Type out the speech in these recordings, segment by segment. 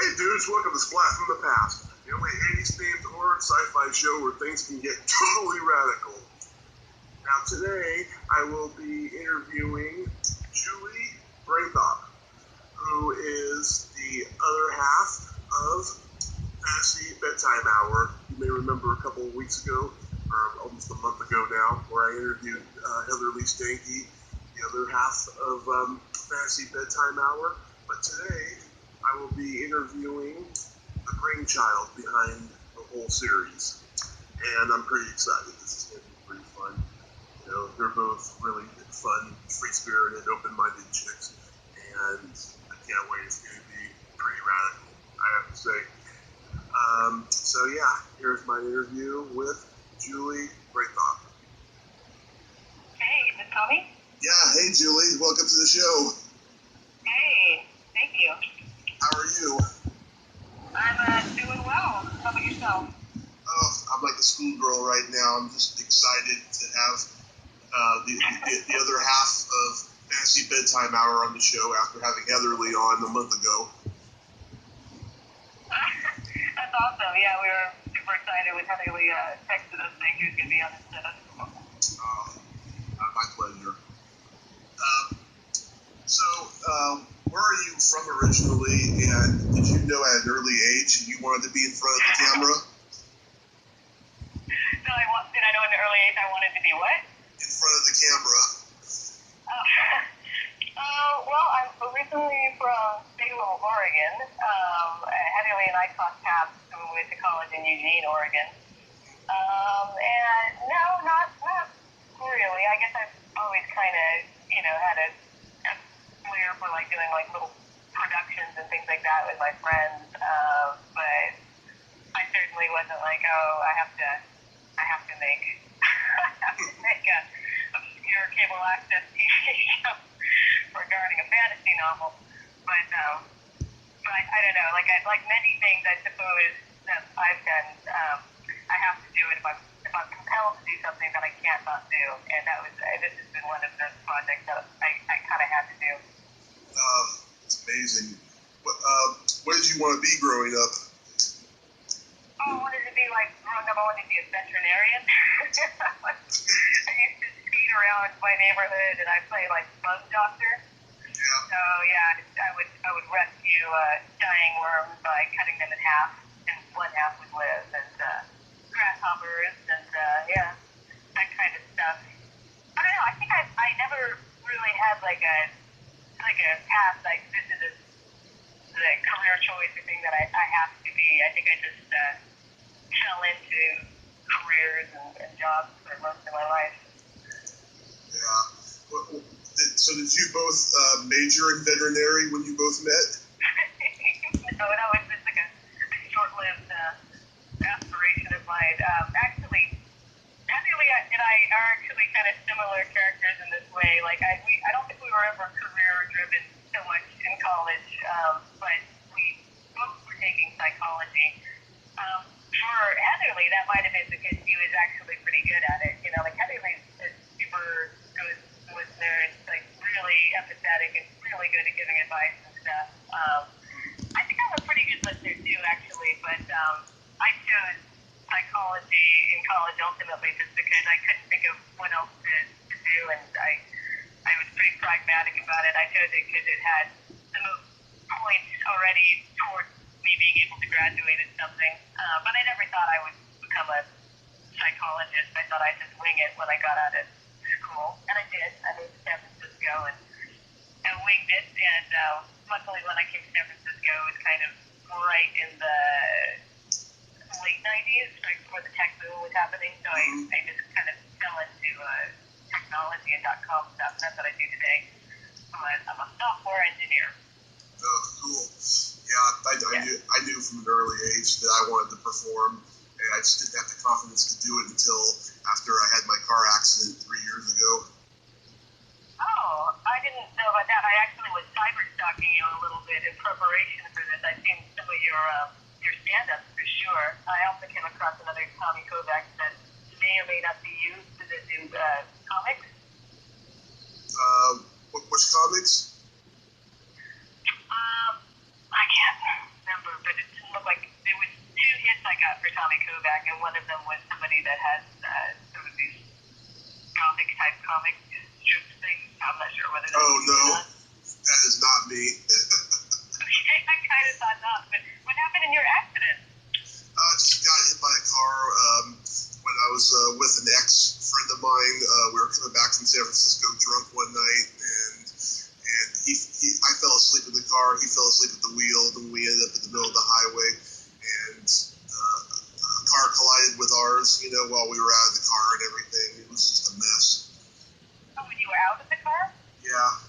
Hey dudes, welcome to Splat from the Past, the only 80s themed horror sci-fi show where things can get totally radical. Now today, I will be interviewing Julie Breithaupt, who is the other half of Fantasy Bedtime Hour. You may remember a couple of weeks ago, or almost a month ago now, where I interviewed Heather Lee Stanky, the other half of Fantasy Bedtime Hour. But today, I will be interviewing the brainchild behind the whole series. And I'm pretty excited. This is going to be pretty fun. You know, they're both really fun, free-spirited, open-minded chicks. And I can't wait. It's going to be pretty radical, I have to say. So yeah, here's my interview with Julie Breithaupt. Hey, is this Tommy? Yeah, hey Julie, welcome to the show. Hey, thank you. How are you? I'm doing well. How about yourself? Oh, I'm like a schoolgirl right now. I'm just excited to have the other half of Fantasy Bedtime Hour on the show after having Heather Lee on a month ago. That's awesome. Yeah, we were super excited when Heather Lee texted us saying she was going to be on this show. My pleasure. Where are you from originally, and did you know at an early age you wanted to be in front of the camera? Did I know at an early age I wanted to be what? In front of the camera. Well, I'm originally from Salem, Oregon. Heather Lee and I crossed paths when we went to college in Eugene, Oregon. And no, not really. I guess I've always kind of, had a flair for like doing like little productions and things like that with my friends. But I certainly wasn't like, I have to make a obscure cable access TV show regarding a fantasy novel. But I don't know. Like many things, I suppose that I've done, I have to do it if I'm compelled to do something that I can't not do. And this has been one of those projects that I kind of had to do. It's amazing. What did you want to be growing up? I wanted to be growing up, I wanted to be a veterinarian. I used to skate around my neighborhood and I played bug doctor. Yeah. So yeah, I would rescue dying worms by cutting them in half, and one half would live, and grasshoppers, and that kind of stuff. I don't know. I think I never really had a path. This is the career choice or thing that I have to be. I think I just fell into careers and jobs for most of my life. Yeah. So did you both major in veterinary when you both met? No, that was just a short-lived aspiration of mine. Actually, Heather Lee and I are actually kind of similar characters in this way. I don't think we were ever career-driven so much in college, but we both were taking psychology. For Heather Lee, that might have been because she was actually pretty good at it. Heather Lee's a super good listener and really empathetic and really good at giving advice and stuff. I think I'm a pretty good listener too, actually, but I chose psychology in college ultimately just because I couldn't think of what else to do, and I was pretty pragmatic about it. I chose it because it had the most points already towards me being able to graduate in something, but I never thought I would become a psychologist. I thought I'd just wing it when I got out of school, and I did. I moved to San Francisco and winged it, and luckily when I came to San Francisco, it was kind of right in the late 90s, right before the tech boom was happening, so I just kind of fell into technology and .com stuff, and that's what I do today. I'm a software engineer. Oh, cool. Yeah, I knew from an early age that I wanted to perform, and I just didn't have the confidence to do it until after I had my car accident 3 years ago. Oh, I didn't know about that. I actually was cyber stalking you a little bit in preparation for this. I've seen some of your stand-ups for sure. I also came across another Tommy Kovac that may or may not be used to do comics. Which comics? I can't remember, look like there was two hits I got for Tommy Kovac, and one of them was somebody that has sort of these gothic type comic strip things. I'm not sure whether that's that is not me. Okay, I kind of thought not, but what happened in your accident? Just got hit by a car when I was with an ex-friend of mine. We were coming back from San Francisco drunk one night, and I fell asleep in the car. He fell asleep at the wheel, and we ended up in the middle of the highway, and a car collided with ours, while we were out of the car and everything. It was just a mess. Oh, when you were out of the car? Yeah.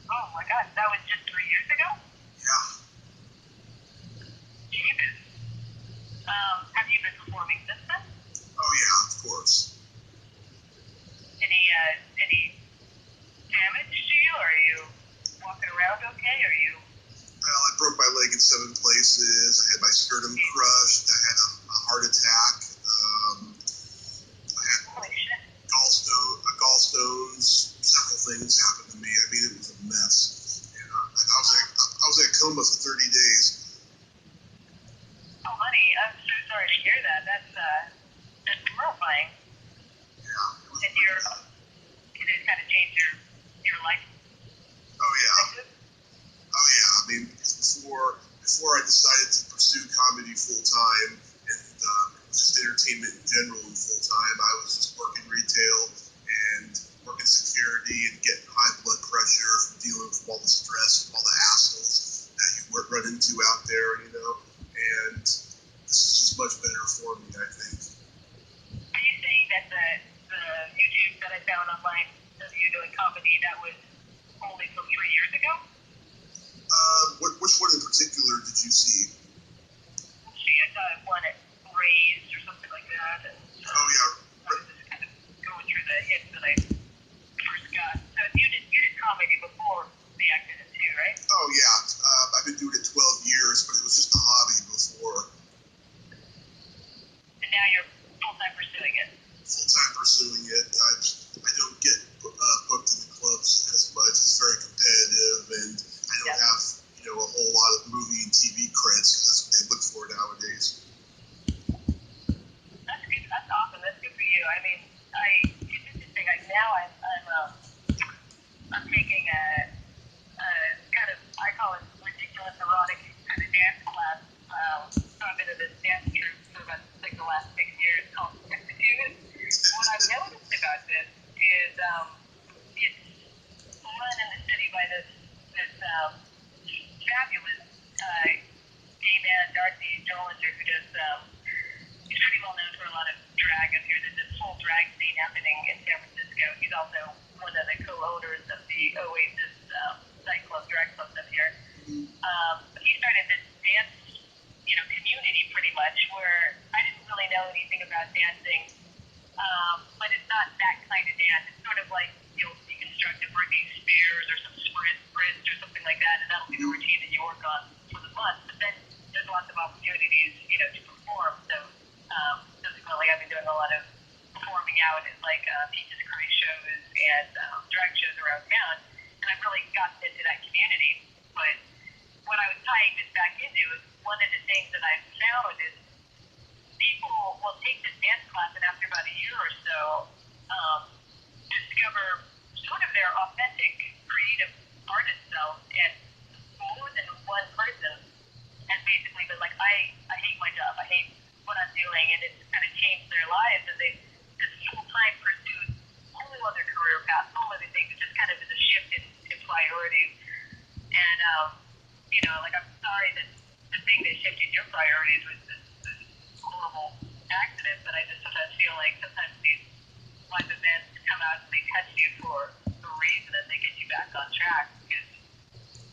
Oh my gosh, that was just 3 years ago? Yeah. Jesus. Have you been performing since then? Oh yeah, of course. Any damage to you? Are you walking around okay? Are you? Well, I broke my leg in 7 places. I had my sternum crushed. I had a heart attack. I had gallstones. Several things happened to me. I mean, it was a mess. And, I was in a coma for 30 days. Oh, honey, I'm so sorry to hear that. That's horrifying. Yeah. And it kind of changed your life. Oh yeah. Oh yeah. I mean, before I decided to pursue comedy full time and just entertainment in general in full time, I was just working retail and working security and getting high blood pressure from dealing with all the stress, from all the assholes that you run into out there, And this is just much better for me, I think. Are you saying that the YouTube that I found online of you doing comedy, that was only from 3 years ago? Which one in particular did you see? I saw one at Raised or something like that. And, oh yeah. I was just kind of going through the hits that I first got. So you did comedy before the accident too, right? Oh yeah. I've been doing it 12 years, but it was just a hobby before. And now you're full-time pursuing it. Full-time pursuing it. I don't get booked in the clubs as much. It's very competitive, and I don't have a whole lot of movie and TV credits because that's what they look for nowadays. That's good. That's awesome. That's good for you. I mean, it's interesting. I'm taking a kind of, I call it ridiculous erotic kind of dance class. So I've been in this dance troupe for about the last 6 years called Execute. What I've noticed about this is it's run in the city by this fabulous gay man, Darcy Jollinger, who does, he's pretty well known for a lot of drag up here. There's this whole drag scene happening in San Francisco. He's also one of the co-owners of the Oasis nightclub, drag club up here. He started this dance, community pretty much, where I didn't really know anything about dancing, but it's not that kind of dance. It's sort of like you'll deconstruct a Britney Spears or some sprints or something like that, and that'll be the routine that you work on for the month. But then there's lots of opportunities, to perform. So subsequently, I've been doing a lot of performing out at like Peaches Curry shows and drag shows around town, and I've really gotten into that community. But what I was tying this back into is one of the things that I've found is people will take this dance class, and after about a year or so, discover sort of their authentic creative artist self, and more than one person has basically been like, I hate my job, I hate what I'm doing, and it's kind of changed their lives, and they this full-time pursuit, whole other career path, whole other things. It just kind of is a shift in priorities, and like I'm sorry that the thing that shifted your priorities was this horrible accident, but I just sometimes feel like sometimes these life events come out and they touch you for a reason, and they get you back on track, because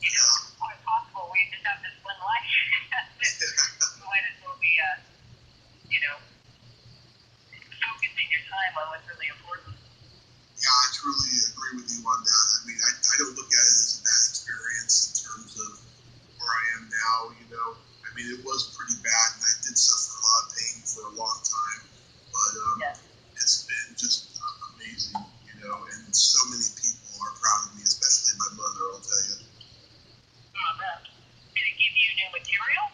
it's quite possible we just have this one life. You might as well be focusing your time on what's really important. Yeah, I truly agree with you on that. I mean, I don't look at it as a bad experience in terms of where I am now, I mean, it was pretty bad, and I did suffer a lot of pain for a long time, but it's been just amazing, and so many people are proud of me, especially my mother, I'll tell you. Did it give you new material?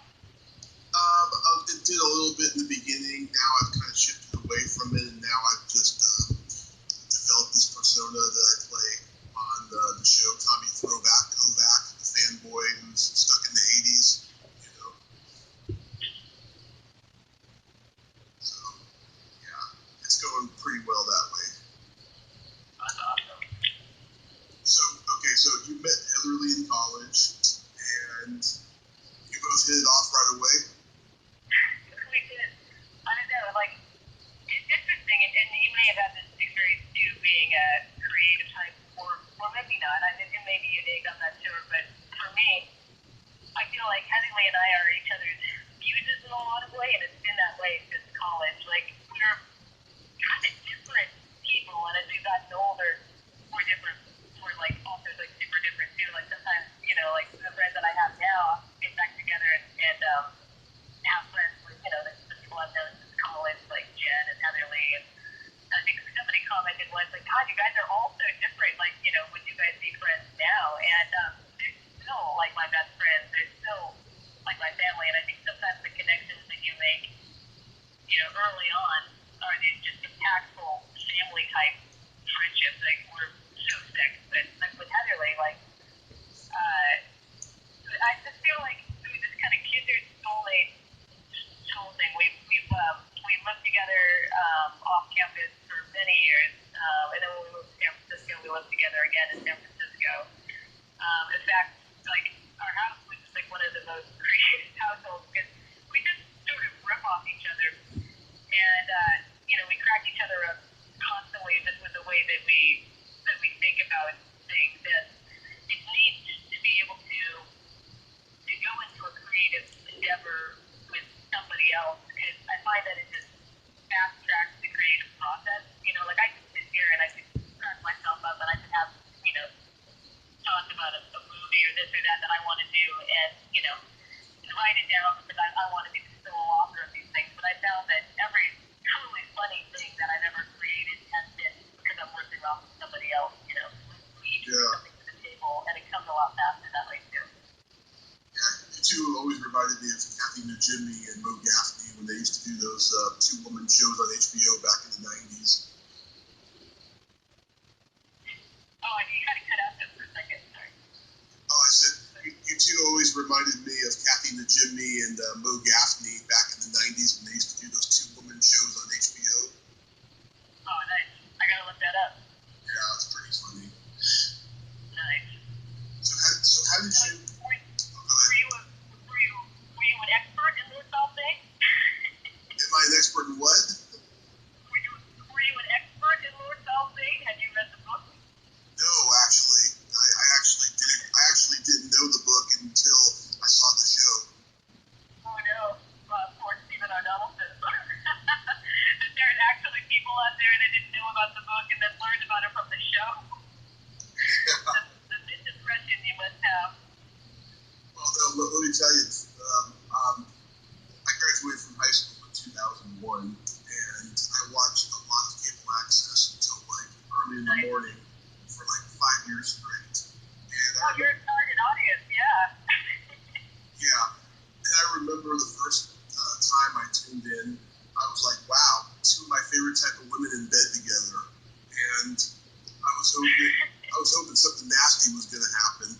flowed pretty well that way. That's awesome. So you met Heatherly in college, and you both hit it off right away? We did. I don't know, like, it's interesting, and you may have had this experience too, being a creative type, or maybe not. It may be unique, I'm not sure, but for me, I feel like Heatherly and I are each other's muses in a lot of ways, and it's been that way since college. Like, we're kind of different people, and as we've gotten older, we're different. We're like also like super different too. Like sometimes, like the friends that I have now get back together and have friends with, the people I've known since college, like Jen and Heatherly. And I think somebody commented once, like, God, you guys are all so different. Like, would you guys be friends now? And they're still like my best friends. They're still like my family. And I think sometimes the connections that you make, early on are these just impactful family type friendships. Like, we're so sick. But like with Heatherly, like, I just feel like we just kind of kindred soulmate soul thing. We lived together off campus for many years, and then when we moved to San Francisco, we lived together again in San Francisco. In fact, like, our house was just like one of the most creative households because we just sort of rip off each other, and we crack each other up constantly just with the way that we think about things. And it's neat to be able to go into a creative endeavor with somebody else, because I find that it just fast tracks the creative process. Like, I could sit here and I could crack myself up and I could have, thoughts about a movie or this or that I want to do, and, and write it down because I want to be the sole author of these things. But I found that every truly funny thing that I've ever created has been because I'm working off with somebody else. We each bring something to the table, and it comes a lot faster that way too. You two always reminded me of Kathy Najimy and Mo Gaffney when they used to do those two-woman shows on HBO back in the 90s. Oh, and you kind of cut out there for a second. Sorry. Oh, I said, you two always reminded me of Kathy Najimy and Mo Gaffney back in the 90s when they used to do those two-woman shows on HBO. Oh, nice. I gotta look that up. Yeah, it's pretty funny. Nice. So how did you... Were you an expert in Lewis thing? Am I an expert in what? Were you an expert in Lewis thing? Had you read the book? No, actually. I actually didn't know the book until I saw the show. Oh no, poor Stephen O'Donnellson. There's actually people out there that didn't know about the book and then learned about it from the show. The misimpression you must have. Well, no, let me tell you, I graduated from high school in 2001, and I watched a lot of cable access until like early in the morning for like 5 years straight. And you're a target audience, yeah. Yeah, and I remember the first time I tuned in, I was like, wow, two of my favorite type of women in bed together, and I was hoping something nasty was going to happen.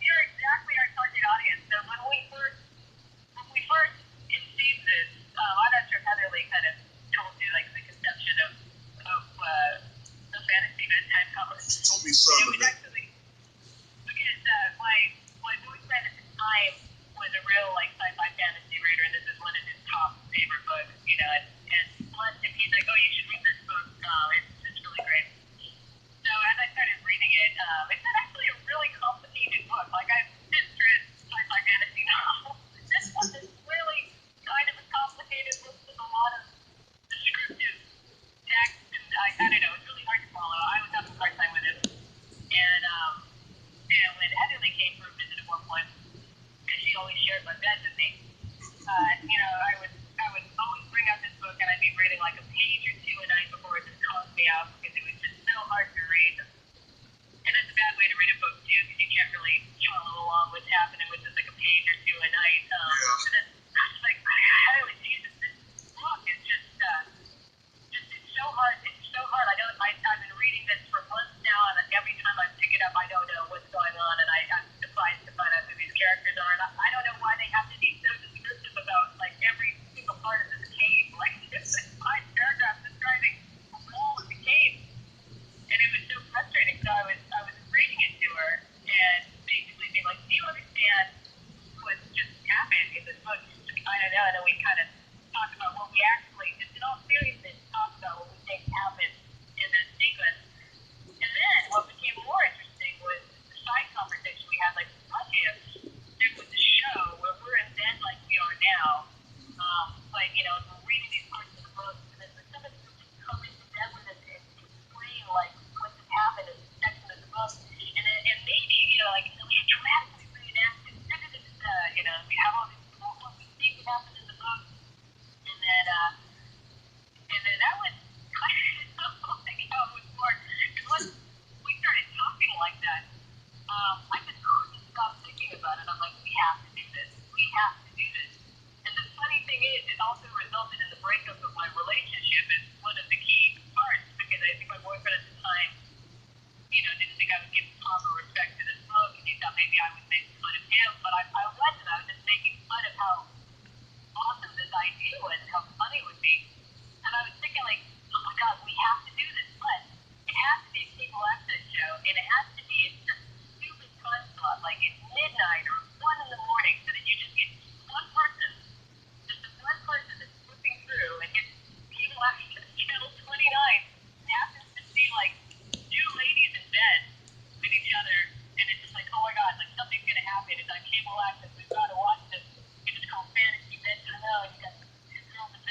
You're exactly our target audience. So when we first conceived this, I'm not sure if Heatherly kind of told you like the conception of the fantasy bedtime cover. She told me some of it. Actually, because my boyfriend at the time was a real like sci-fi fantasy reader, and this is one of his top favorite books. And once he's like, oh, you should read this book. It's really great. So as I started reading it, it's actually a really complicated book. Like, I've read sci-fi fantasy novels. This one is really kind of a complicated book with a lot of descriptive text, and I don't know, it's really hard to follow. I was having a hard time with it.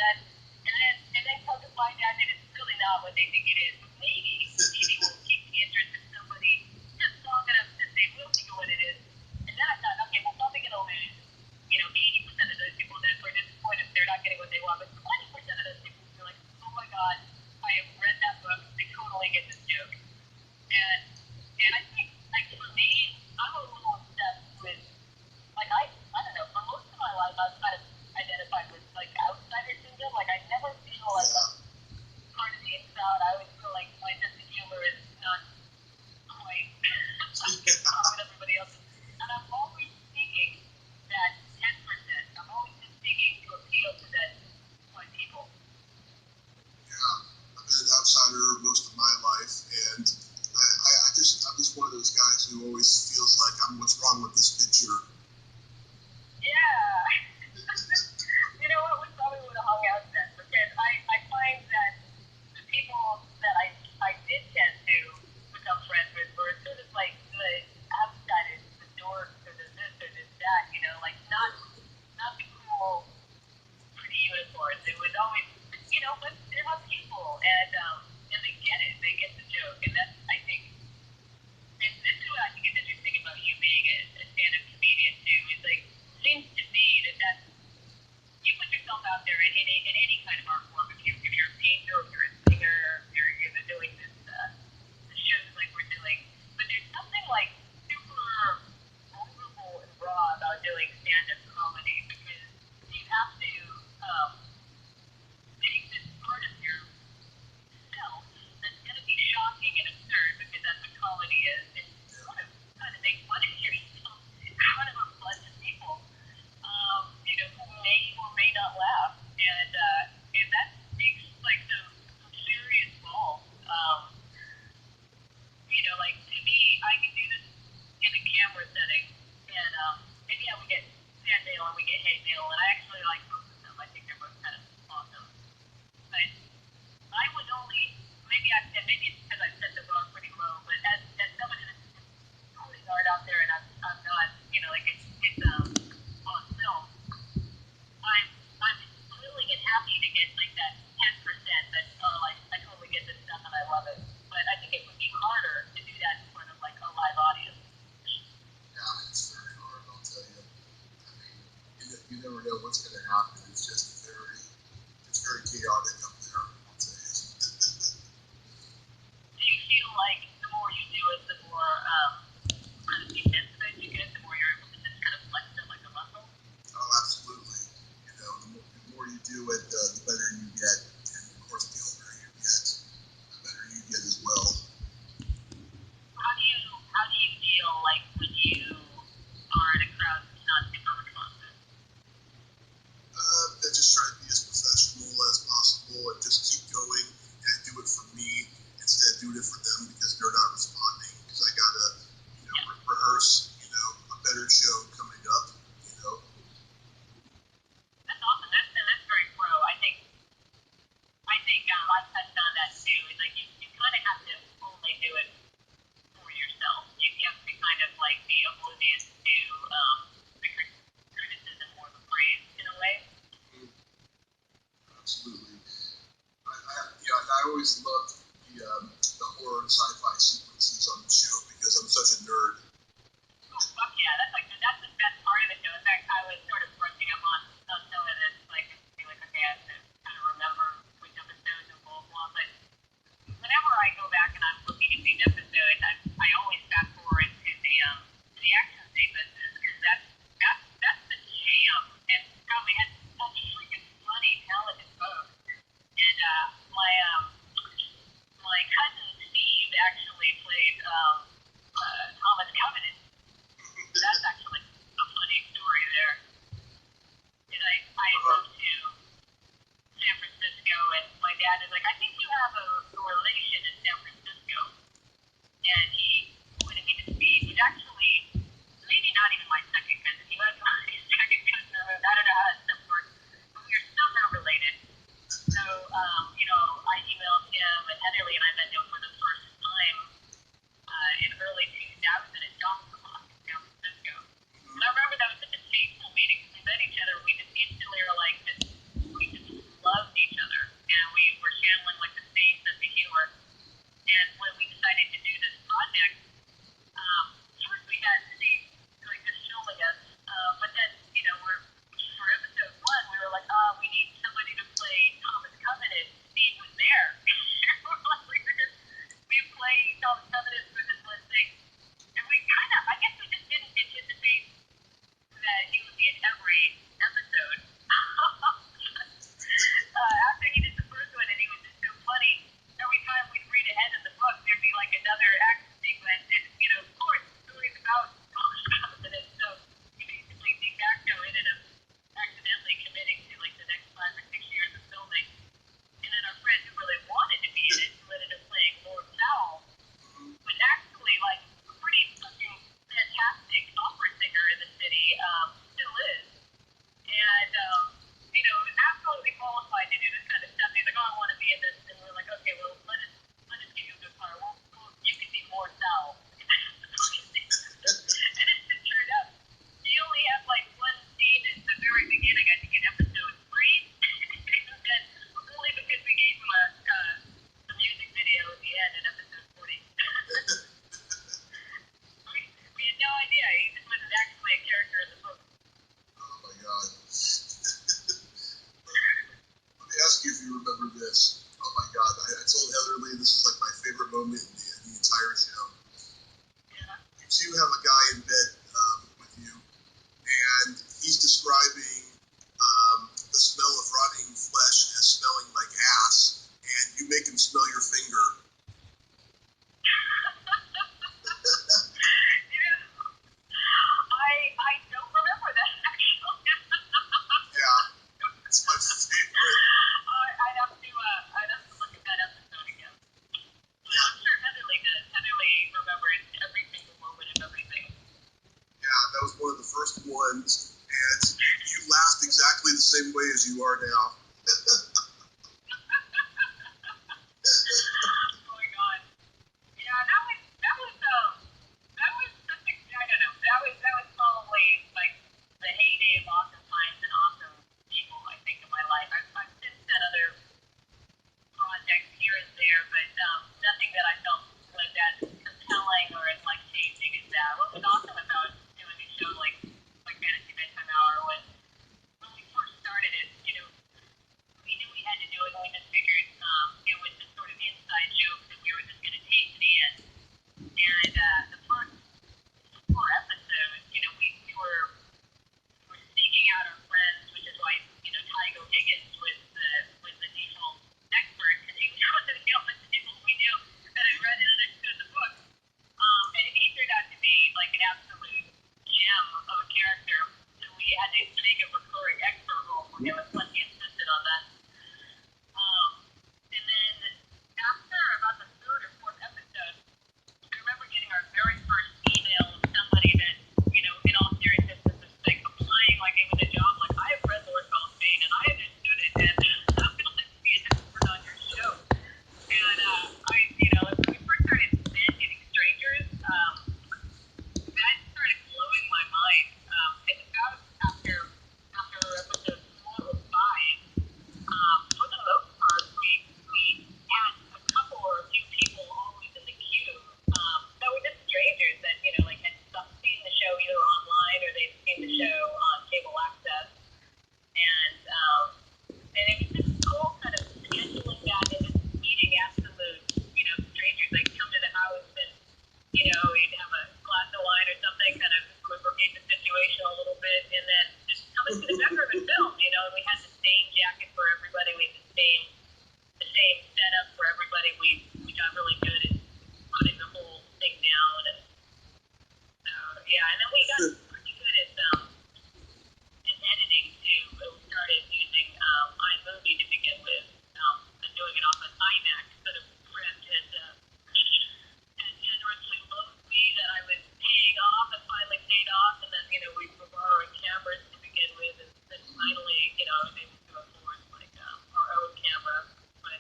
And then come to find out that it's really not what they think it is. But maybe we'll keep the interest in somebody just long enough that they will think of what it is. And then I thought, okay, we're probably going to lose, 80% of those people that are disappointed if they're not getting what they want. But 20% of those people feel like, oh my God, I have read that book. I totally get this joke. And I think, like, for me, I'm a little obsessed with, like, I don't know, for most of my life, I was kind of identified with, like, outsider syndrome. Like, I never feel like I'm part of the inside. I always feel like my sense of humor is not quite what everybody else is. And I'm always seeking that 10%. I'm always just seeking to appeal to that 20 people. Yeah, I've been an outsider most of my life, and I'm just one of those guys who always feels like what's wrong with this picture. Yeah. You know what? We probably would have hung out then, because I find that the people that I did tend to become friends with were sort of like the outsiders, the dorks, or the this or the that, like not the cool, pretty unicorns. It was always, but they're not people, and they get it, they get the joke, and that's, I think, and this is what I think is interesting about you being a stand-up comedian too. Is like, it seems to me that you put yourself out there in any kind of art form. If you're a painter, if you're a singer, if you're doing this the shows like we're doing, but there's something like super vulnerable and raw about doing stand-up comedy, because you have to take this part of yourself that's going to be shocking and absurd, because that's what comedy is. It's kind of make fun of yourself in front of a bunch of people, who may or may not laugh, and that takes like some serious balls. Like, to me, I can do this in a camera setting, and yeah, we get fan mail and we get hate mail, and I actually like both of them. I think they're both kind of awesome. But I would only, maybe it's because I set the bar pretty low, but as somebody that's putting art out there, and I'm not, like it's on film, I'm willing and happy to get like that 10% that are like, I totally get this stuff and I love it. But I think it would be harder to do that in front of like a live audience. Yeah, it's very hard, I'll tell you. I mean, you never know what's going to happen. It's just very chaotic up there, I'll tell you. Do you feel like the more you do it, the more kind of defensive you get, the more you're able to just kind of flex it like a muscle? Oh, absolutely. The more you do it, the better you get. And of course, the older you get, the better you get as well. How do you feel like when you are in a crowd that's not super responsive? I just try to be as professional as possible and just keep going and do it for me instead of doing it for them because they're not responding. Because I gotta, rehearse, a better show coming up. That's awesome. That's very pro. I think I've touched on that too. It's like you kind of have to only do it for yourself. You have to kind of like be oblivious to the criticism or the praise in a way. Absolutely. I always loved the horror and sci-fi sequences on the show because I'm such a nerd. Oh, fuck yeah. That's the best part of the show. In fact, I was sort of brushing up on some of this, like, being like, okay, I have to kind of remember which episodes and blah, blah. But whenever I go back and I'm looking at these episodes, I always fast forward to the action sequences, because that's the jam. And God, we had such freaking funny, talented folks. And my cousin Steve actually played Thomas Couch ask you if you remember this. Oh my God! I told Heather Lee this is like my favorite moment in the entire show. Yeah. You two have a guy in bed with you, and he's describing the smell of rotting flesh as smelling like ass, and you make him smell your finger. I don't remember that actually. Yeah, it's my favorite. I'd have to look at that episode again. Yeah. I'm sure Heather Lee does. Heather Lee remembers every single moment of everything. Yeah, that was one of the first ones, and you laughed exactly the same way as you are now. Oh my God. Yeah, that was such a, I don't know, that was probably like the heyday of awesome times and awesome people, I think, in my life. I've since done other projects here and there, but nothing that I felt was as compelling or as life changing as that. What was awesome about doing a show like Fantasy Bedtime Hour was when we first started it, we knew we had to do it, and we just figured it was this sort of inside joke that we were just going to take to the end. And the first 4 episodes, we were seeking out our friends, which is why Tygo Higgins was the default expert, because he was the only people we knew that had read and understood the book. And he turned out to be like an absolute gem of a character, so we had to make a recurring expert role for him, and plus he insisted on that. And then after about the 3rd or 4th episode, I remember getting our very first email of somebody that, in all seriousness, was like applying like it was a job. Like, I have read Lord Bane and I understood it, and I would like to be an expert on your show. And when we first started getting strangers, that started blowing my mind. About after episode 4 or 5, for the most part, we had a couple or a few people always in the queue that were just strangers that, had seen the show either online or they'd seen the show on cable access. And it was just cool kind of scheduling that and just meeting absolute, strangers. Like, come to the house and, you'd have a glass of wine or something, kind of lubricate the situation a little bit, and then just come into the bedroom and film, and we had the same jacket for everybody, we had the same setup for everybody, we got really good at putting the whole thing down, and so, yeah, and then we got pretty good at editing too. We started using iMovie to begin with, and doing it off an iMac instead of print, and generously loaned me that I was paying off and finally paid off, and then, we were borrowing cameras to begin with, and then finally, I was able to afford, like, our own camera. But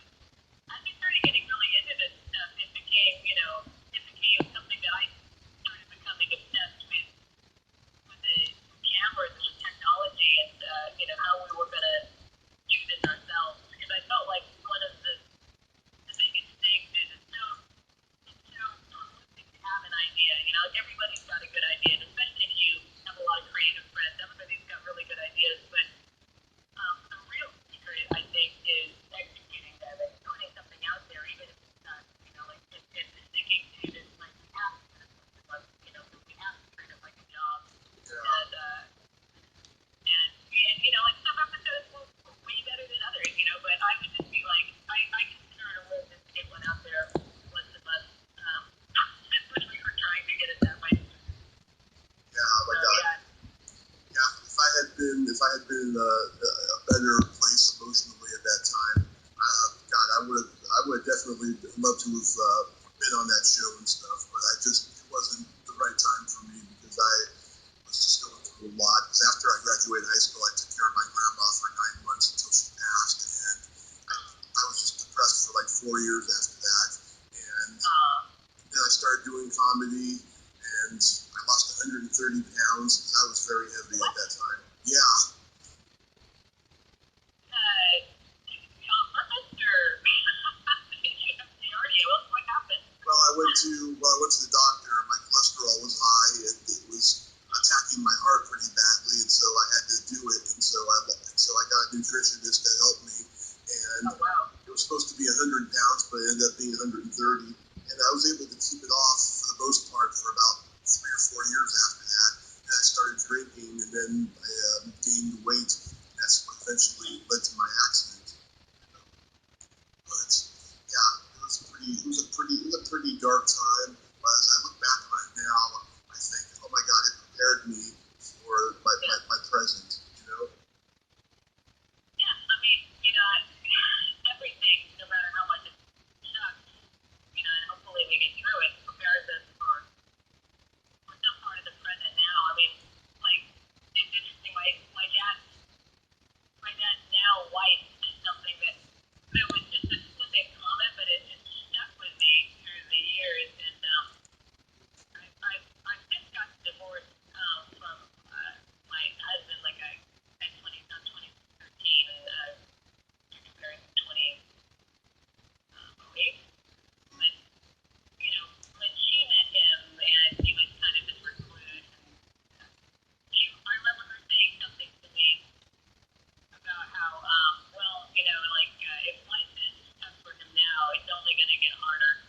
as we started getting really into this stuff, it became something that I started becoming obsessed with the cameras and the technology, and, how we were going to do this ourselves, because I felt like one of the biggest things is it's so prolific to have an idea. Everybody's got a good idea, and especially if you have a lot of creative friends. Everybody's got really good ideas, but the real secret, I think, is executing them and putting something out there, even if it's not, it's sticking to this, like, we have to put something up, we have to treat it like a job. And like, some episodes were way better than others, but I would just be like, I consider it a win just to get one out there once a month, when we were trying to get it that way. Yeah, my God. Yeah, if I had been in a better place emotionally at that time, God, I would have definitely loved to have been on that show and stuff, but it wasn't the right time for me, because I was just going through a lot. Because after I graduated high school, I took care of my grandma for 9 months until she passed, and I was just depressed for like 4 years after that. And then I started doing comedy, and I lost 130 pounds because I was very heavy at that time. Yeah. What happened? Well, I went to the doctor. My cholesterol was high, and it was attacking my heart pretty badly, and so I had to do it. And so I got a nutritionist to help me, and be 100 pounds, but it ended up being 130. And I was able to keep it off for the most part for about 3 or 4 years after that. And I started drinking, and then I gained weight. And that's what eventually led to my accident. But yeah, it was a pretty dark time. But as I look back on it now, I think, oh my God, it prepared me for my present. Yeah, I mean, everything, no matter how much it sucks, and hopefully we get through it, prepares us for some part of the present now. I mean, like, it's interesting. My dad's now wife did something that was just a flippant comment, but it just stuck with me through the years. And I just got divorced from my husband, like I at 2013, and comparing to 2008. But when she met him, and he was kind of this recluse, and I remember her saying something to me about how, if life is tough for him now, it's only going to get harder.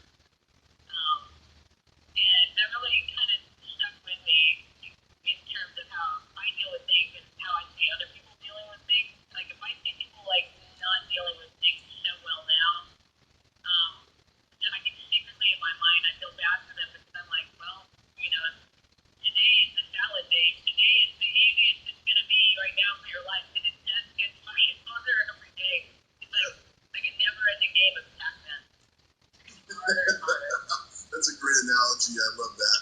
And that really kind of stuck with me in terms of how I deal with things and how I see other people dealing with things. Like, if I see people, not dealing with things so well now, I can secretly in my mind, I feel bad for them because I'm like, well, today is the salad day. Today is the easiest it's going to be right now for your life, and it just gets fucking harder every day. It's like a never-ending game of Pac-Man. It's harder and harder. That's a great analogy. I love that.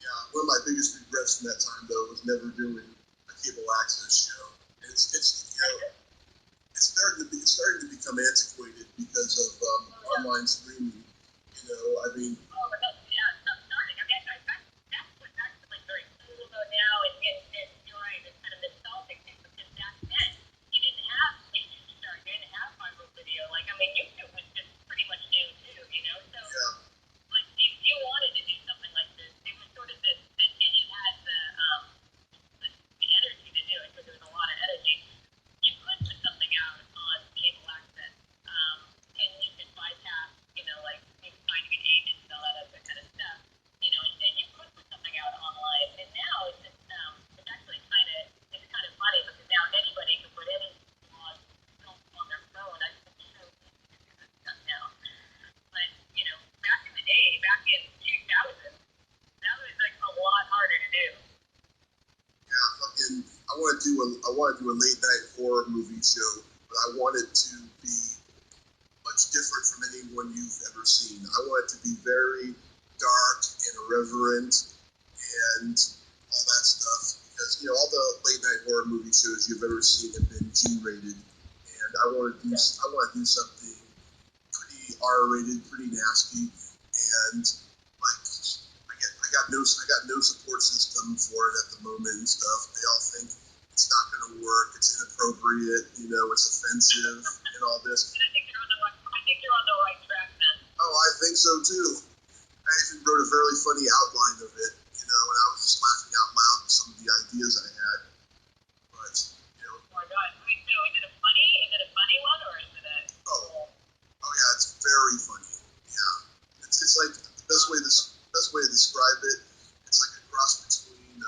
Yeah, one of my biggest regrets from that time, though, was never doing a cable access show. And it's starting to become antiquated because of online streaming. I mean. Oh, stop starting. I mean, that's what's actually very cool though now, and you're right, it's kind of nostalgic thing, because back then, you didn't have YouTube Star, you didn't have viral video. YouTube was just pretty much new too, so, if you wanted to do something like this, it was sort of this, and you had the energy to do it, because there was a lot of energy. You could put something out on cable access, and you could bypass, maybe finding an agent and all that other kind of stuff, and you could put something out online. And now it's actually kind of funny, because now anybody can put any blog on their phone. I think it's so easy to do this stuff now. But, back in the day, back in 2000, that was a lot harder to do. Yeah, I want to do a late night horror movie show, but I want it to be much different from anyone you've ever seen. I want it to be very dark and irreverent and all that stuff, because all the late night horror movie shows you've ever seen have been G-rated, and I want to do something pretty R-rated, pretty nasty, and I got no support system for it at the moment and stuff. They all think it's not going to work, it's inappropriate, it's offensive and all this. And I think you're on the right track then. Oh, I think so too. I even wrote a very funny outline of it, and I was just laughing out loud with some of the ideas I had. But, Oh my God. Wait, so is it a funny one, or is it a... Oh yeah, it's very funny. Yeah. It's like the best way to describe it. It's like a cross between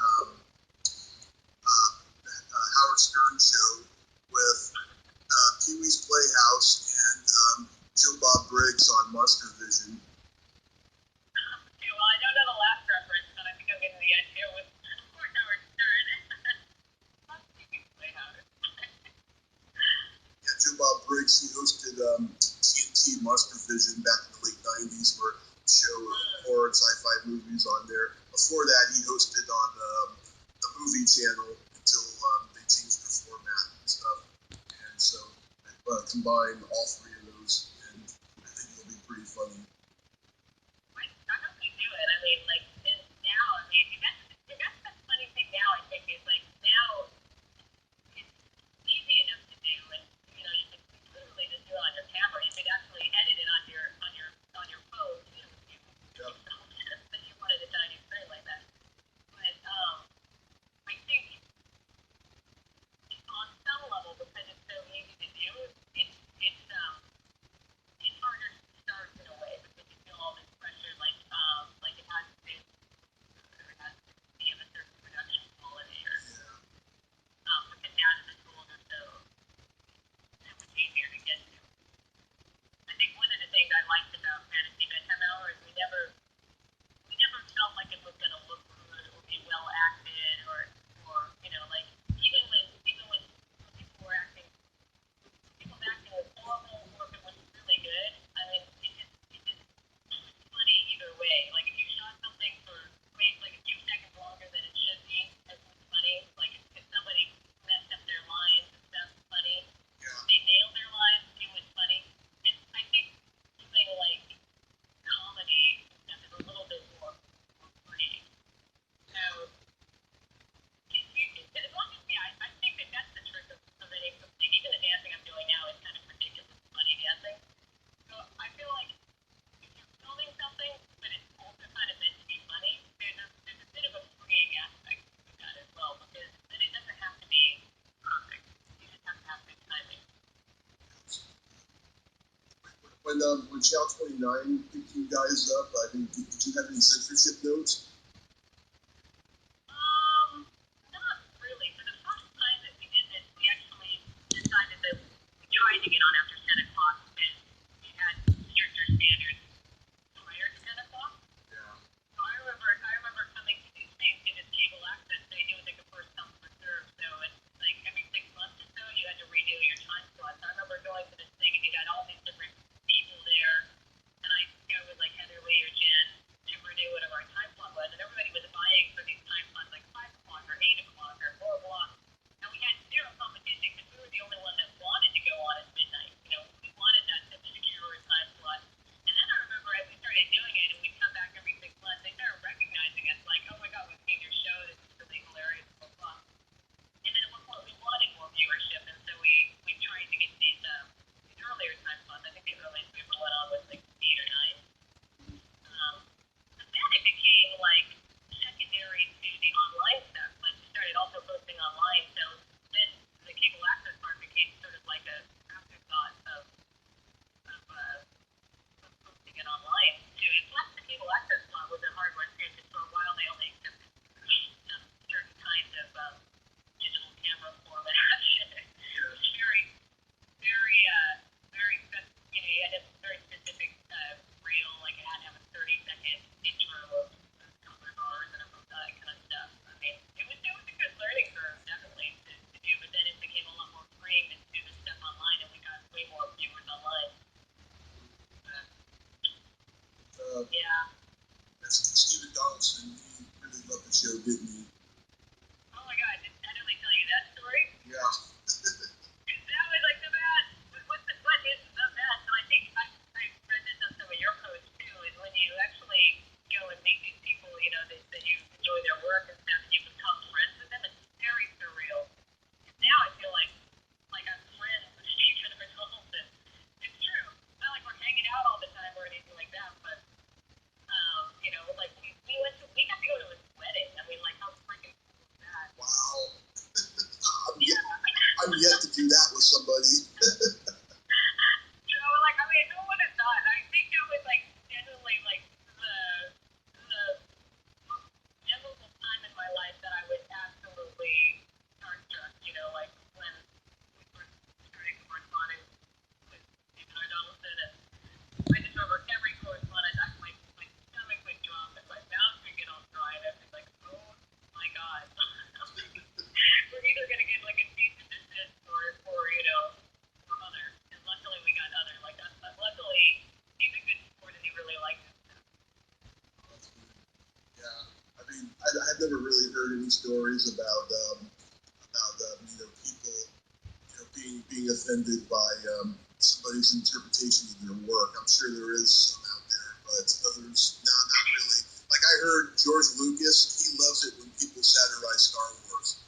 Howard Stern show with Pee-wee's Playhouse and Joe Bob Briggs on Monster Vision. Okay, well, I don't know the last reference, but I think I'm getting the idea with Howard Stern. Pee-wee's Playhouse. Yeah, Joe Bob Briggs, he hosted TNT Monster Vision back in the late 90s, where he showed horror and sci-fi movies on there. Before that, he hosted on the movie channel until they changed their format and stuff. And so I combined all three of those, and I think it'll be pretty funny. I hope you do it. I mean, and now, that's the funny thing now, I think, is now it's easy enough to do, and you can literally just do it on your camera. You could actually edit it on your phone too, if you wanted a tiny screen like that. But I think on some level, because it's so easy to do, when Chow 29 picked you guys up, I mean, did you have any censorship notes? Not really. For the first time that we did this, we actually decided that we tried to get on after 10 o'clock because we had stricter standards prior to 10 o'clock. Yeah. So I remember coming to these things because it's cable access. They do it like a first come first serve. So it's like every 6 months or so you had to renew your time slot. So I remember going to this thing and you had all these different people there, and I go with like Heather Lee or Jen to renew whatever our time slot was, and everybody was vying for these time slots like 5 o'clock or 8 o'clock or 4 o'clock, and we had zero competition because we were the only one that wanted to go on at midnight. You know, we wanted that secure time slot. And then I remember as we started doing it and we'd come back every 6 months, they started recognizing us like, oh my god, we've seen your show, this is really hilarious, blah, blah. And then at one point we wanted more viewership, and so we tried to get these earlier time slots. I think the earliest we ever went on was like 8 or 9. But then it became like secondary to the online stuff. Like we started also posting online, so then the cable access part became sort of like a afterthought of posting it online too. And plus the cable access slot was a hard one too, because for a while they only accepted some certain kinds of digital camera format. It was very specific, you know, you had a very specific reel, like it had to have a 30-second intro of color bars and all that kind of stuff. I mean, it was a good learning curve, definitely, to do, but then it became a lot more freeing to do the stuff online, and we got way more viewers online. Yeah. Stephen Donaldson, he really loved the show, didn't he? Oh my god, did I really tell you that story? Yeah. That was like the best. What is the best? And I think I read this on some of your posts too, is when you actually go and meet these people, you know, that you enjoy their work and stuff, and you become friends with them, it's very surreal. Now I feel like I'm friends with Stephen or Donaldson. It's true. It's not like we're hanging out all the time or anything like that, but you know, like we got to go to his wedding. I mean, like how freaking cool is that? Wow. I'm yet to do that with somebody. You know, like I mean, who would have thought? I think that was like genuinely like the memorable time in my life that I was absolutely starstruck. You know, like when we first started corresponding with Stephen R. Donaldson, and I just remember every correspondence, my stomach would drop and my mouth would get all dry, and I'd be like, oh my god. We're either going to get like a cease and desist or you know, or other. And luckily we got other. Like, luckily he's a good sport and he really likes it. That's good. Yeah. I mean, I've never really heard any stories about you know, people, you know, being offended by somebody's interpretation of their work. I'm sure there is some out there, but others, no, not really. Like I heard George Lucas, he loves it when people satirize Star Wars.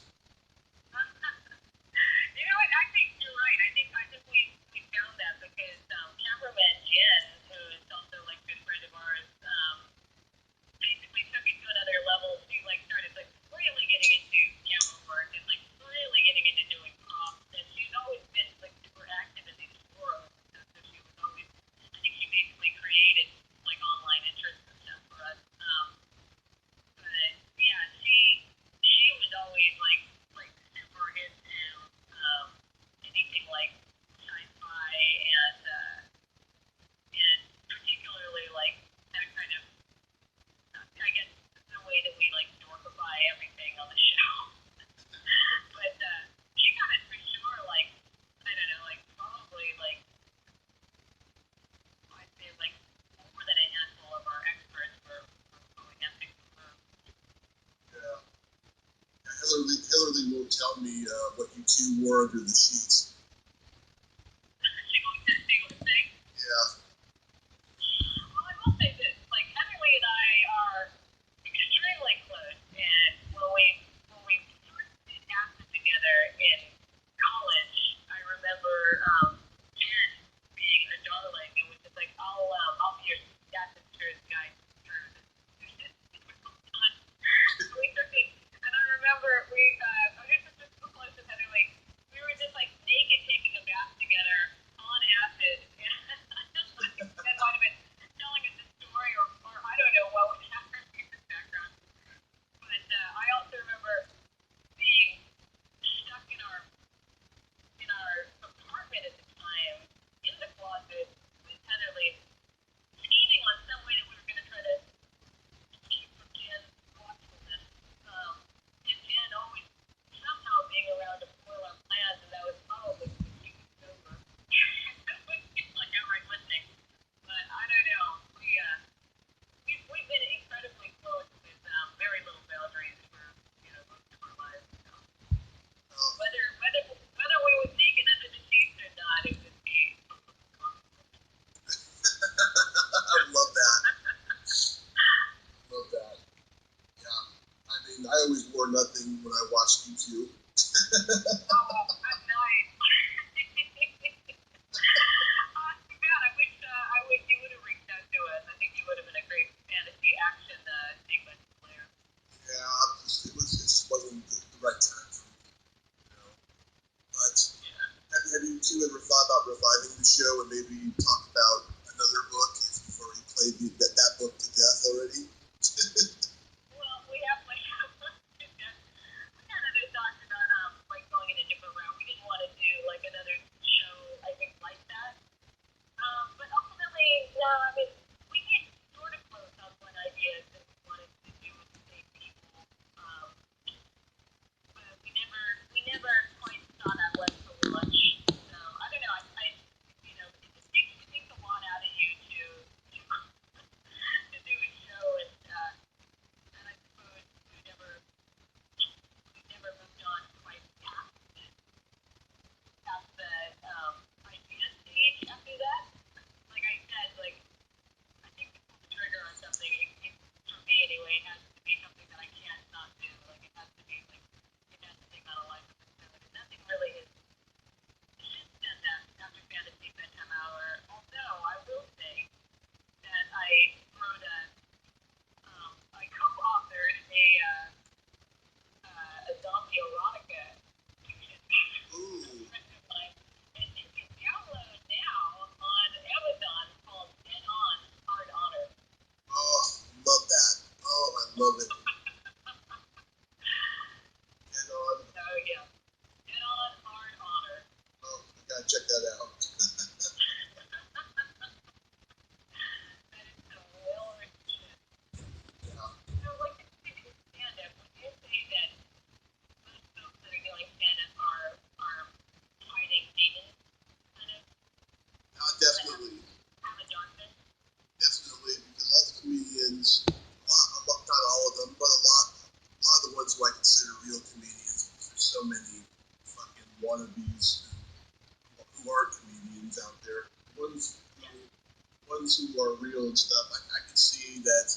You know what? I think you're right. I think we found that because cameraman Jen, who is also like a good friend of ours, basically took it to another level. She like started like really getting into camera work and like really getting into doing props. And she's always been like super active in these forums. So she was always, I think she basically created like online interest and stuff for us. But yeah, she was always like super into anything like sci-fi and particularly like that kind of I guess the way that we like dorkify everything on the show. But she got it for sure. Like I don't know, like probably like I'd say like more than a handful of our experts were going epic for her. Yeah. Heather Lee won't tell me what you two wore under the sheets. She will say. Yeah. Well, I will say this: like Heather Lee and I are extremely close, and when we first did acid together in college, I remember Jen being a darling. It was just like I'll be your acid tourist guide through this. We took it, and I remember we were just so close with Heather Lee. We were just like naked you. Oh, that's nice. Too bad. I wish you would have reached out to us. I think you would have been a great fantasy action sequence player. Yeah, it just wasn't the right time for me. You know? But have you two ever thought about reviving the show and maybe talk about another book if you've already played that book to death already? Well, we have we kind of talked about like going in a different route. We didn't want to do like another show, I think, like that. But ultimately, no. I mean, we had sort of closed up one idea that we wanted to do with the same people. But we never quite saw that one for launch. So I don't know. It takes a lot out of you to do a show, and I suppose we never moved on quite past the idea stage after that. Like I said, like I think to pull the trigger on something, for me anyway, it has to be something that I can't not do. Like it has to be like it has to take on a life of its own. And nothing really is since done that after fantasy bedtime hour. Although I will say that I wrote I co-authored a zombie erotica fiction. Ooh. And you can download now on Amazon called Dead On Hard Honor. Oh, love that. Oh, I love it. Dead On. Oh yeah. Dead On Hard Honor. Oh, I gotta check that out. That is some well-written shit. Yeah. So like in stand-up, would you say that most folks that are doing stand-up are fighting demons, kind of? Definitely. Have a darkness? Definitely, because all the comedians, not all of them, but a lot of the ones who I consider real comedians, because there's so many fucking wannabes who are comedians out there. Ones who are real and stuff, I can see that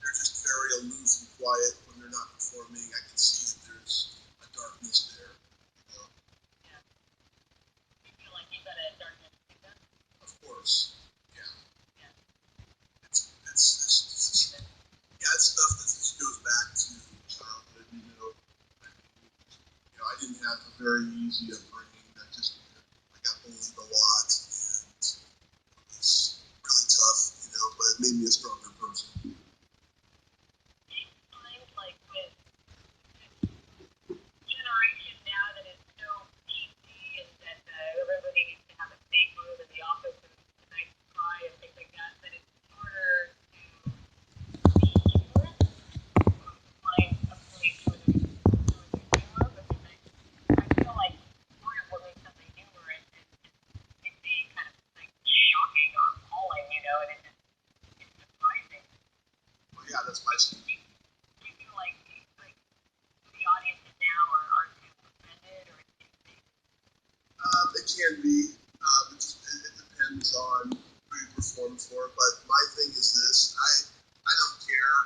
they're just very aloof and quiet when they're not performing. I can see that there's a darkness there. You know? Yeah. You feel like you got a darkness to them? Of course. Yeah. Yeah. It's stuff that just goes back to childhood, you know. I didn't have a very easy upbringing. I got bullied a lot, and it was really tough, you know, but it made me a stronger person. Do you find like with generation now that is so PC and that everybody needs to have a safe room in the office and a nice cry and things like that, that it's harder to be humorous or to find a place where there's humor? Because I feel like part of what makes something humorous is being kind of like shocking or appalling, and it's surprising. Well, yeah, that's my speech. Do you feel like the audiences now are too offended or too big? It can be. It depends on who you perform for. But my thing is this: I don't care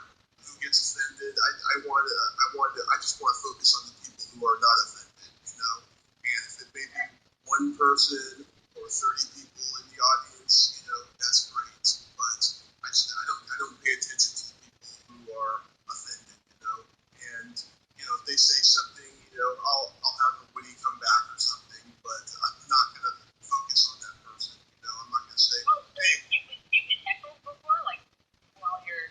who gets offended. I just want to focus on the people who are not offended. You know, and if it may be one person or 30 people in the audience, you know, that's great. But I don't pay attention to the people who are offended. You know, and if they say something, I'll have a witty come back or something, but I'm not gonna focus on that person. I'm not gonna say, hey. You've been heckled before, like while you're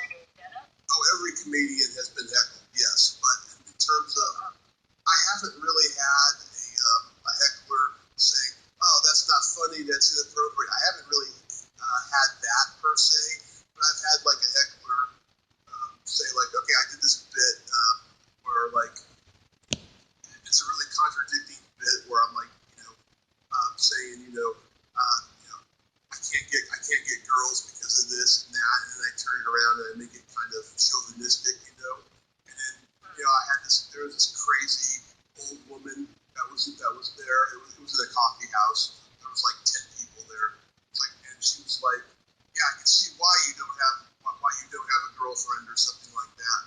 doing stand-up? Oh, every comedian has been heckled, yes. But in terms of, I haven't really had a heckler say, oh, that's not funny, that's inappropriate. I haven't really had that per se, but I've had like a heckler say like, okay, I did this bit where like it's a really contradicting bit where I'm like, saying, I can't get girls because of this and that, and then I turn it around and I make it kind of chauvinistic, and then there was this crazy old woman that was there. It was in a coffee house. There was like 10 people there. And she was like, yeah, I can see why you don't have a girlfriend or something like that,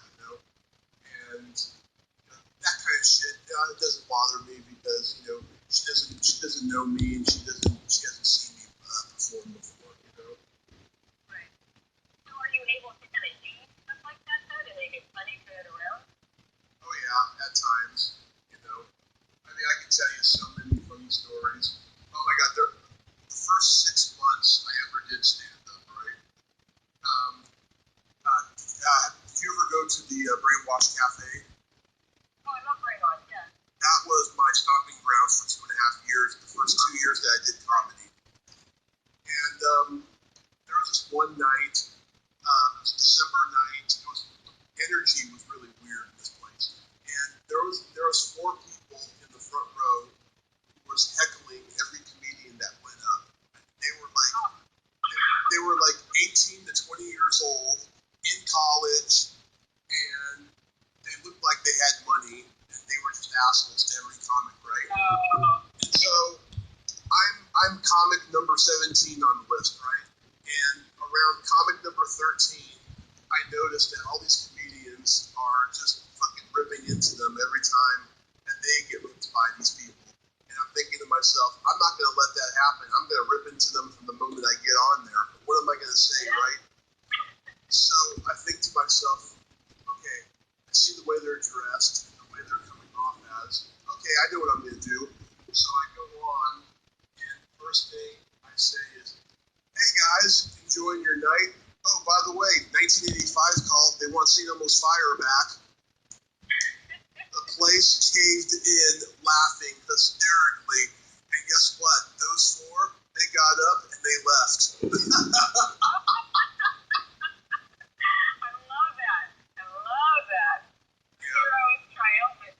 and that kind of shit because she doesn't know me and she hasn't seen me perform before, you know. Right. So are you able to kind of use stuff like that though to make it funny to it around? Oh yeah, at times, you know. I mean, I can tell you so many funny stories. Oh my God, the first 6 months I ever did stand up, right? Did you ever go to the Brainwash Cafe? Oh, I love Brainwash, yeah. That was my stomping grounds for 2.5 years, the first 2 years that I did comedy. And there was this one night, it was a December night, energy was really weird in this place. And there was 4 people in the front row who was heckling every comedian that went up. They were like 18 to 20 years old, in college, and they looked like they had money, and they were just assholes to every comic, right? And so I'm comic number 17 on the list, right? And around comic number 13, I noticed that all these comedians are just fucking ripping into them every time that they get ripped by these people. And I'm thinking to myself, I'm not going to let that happen. I'm going to rip into them from the moment I get on there. But what am I going to say, right? So I think to myself, okay, I see the way they're dressed and the way they're coming off as. Okay, I know what I'm going to do. So I go on, and the first thing I say is, hey guys, enjoying your night? Oh, by the way, 1985 called. They want St. Elmo's Fire back. The place caved in, laughing hysterically. And guess what? Those 4, they got up and they left. I love that. I love that. Yeah. Hero is triumphant.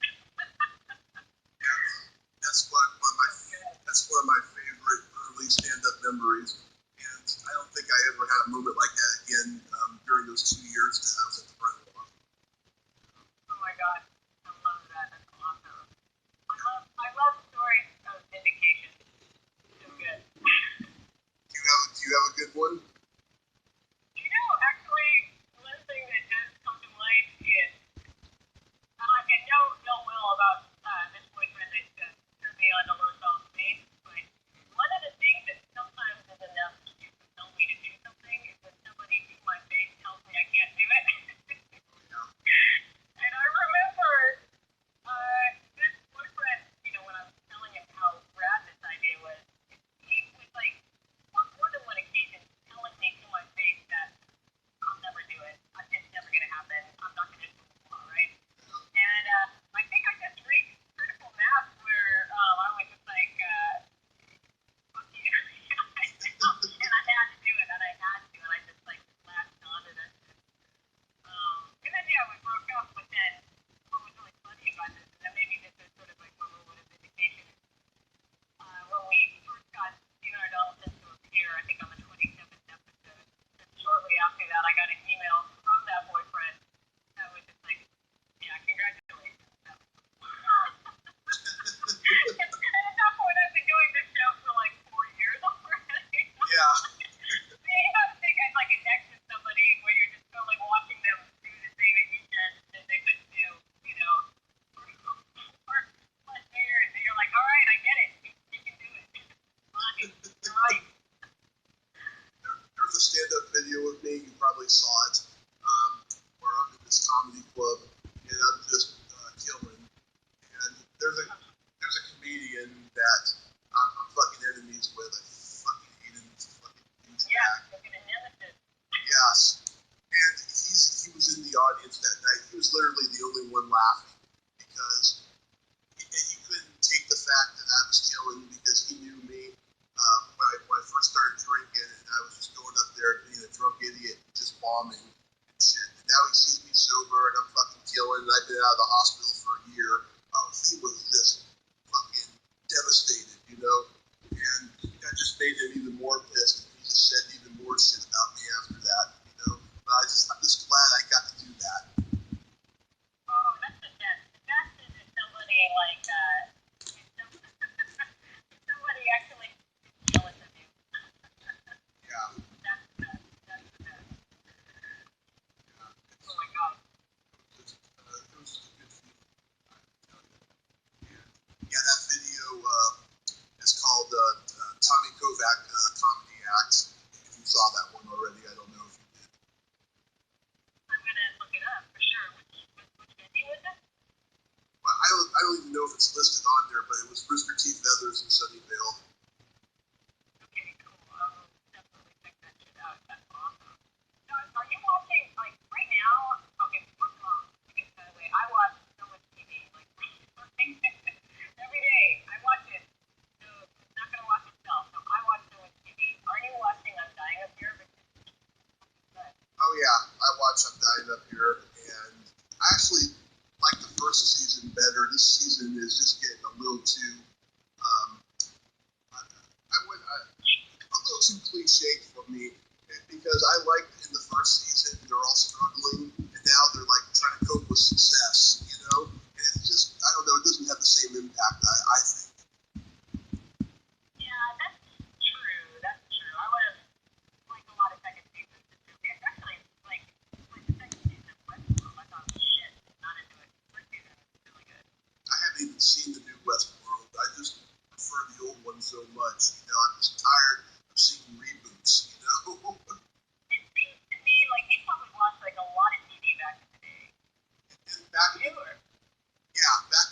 That's one of my favorite early stand-up memories. And I don't think I ever had a moment like that again during those 2 years that I was at the Brainwash. Oh my God. I love that. That's awesome. I love stories of vindication. So good. Do you have a good one? You know, actually, one thing that does come to mind is, I know ill will about this boyfriend that turned me on to low self-esteem, but one of the things that sometimes is enough to compel me to do something is when somebody to my face tells me I can't do it. And I remember this boyfriend, you know, when I was telling him how rad this idea was, he was like, on more than one occasion, telling me to my face that I'll never do it. It's never going to happen. I'm not going to do it, right? And I think I just reached critical mass where I was just like, fuck you. And I had to do it, and I just like latched onto this. And then, yeah, we broke up, but then what was really funny about this, and maybe this is sort of like a little bit of vindication, when we first got Steven Adolphus to appear, I think on the 27th episode, and shortly after that, I got an email from that boyfriend that was just like, yeah, congratulations. And at that point, I've been doing this show for like 4 years already. Yeah. You have to think I'd like a next to somebody where you're just like watching them do the thing that you said that they couldn't do, you know, for plus years, and you're like, all right, I get it, you can do it. Fine, you're right. There's a stand-up video of me. You probably saw it, where I'm in this comedy club and I'm just killing. And there's a comedian that I'm fucking enemies with. I fucking hate him. He's a fucking douchebag. Yeah, looking at nemesis. Yes. And he was in the audience that night. He was literally the only one laughing because he couldn't take the fact that I was killing because he knew me when I first started drinking, and I was just going up there being a drunk idiot, just bombing and shit. And now he sees me sober and I'm fucking killing, and I've been out of the hospital for a year. He was just fucking devastated, you know? And that just made him even more pissed. He just said even more shit about me after that, you know? But I'm just glad I got to do that. Oh, that's the best. The best is if somebody like, if somebody actually is jealous of you. Yeah. That's the best. That's the best. Yeah. Oh my God. It was just a good feeling. Stein up here, and I actually like the first season better. This season is just getting a little too, a little too cliche for me, because I like in the first season they're all struggling, and now they're like trying to cope with success, you know? And it's just, I don't know, it doesn't have the same impact, I think. Yeah, that's true. That's true. I would have liked a lot of second seasons. Actually, like the second season of Westworld, I thought was shit. Not into it. First season was really good. I haven't even seen the new Westworld. I just prefer the old one so much. You know, I'm just tired of seeing reboots, you know? It seems to me like you probably watched like a lot of TV back in the day. And back in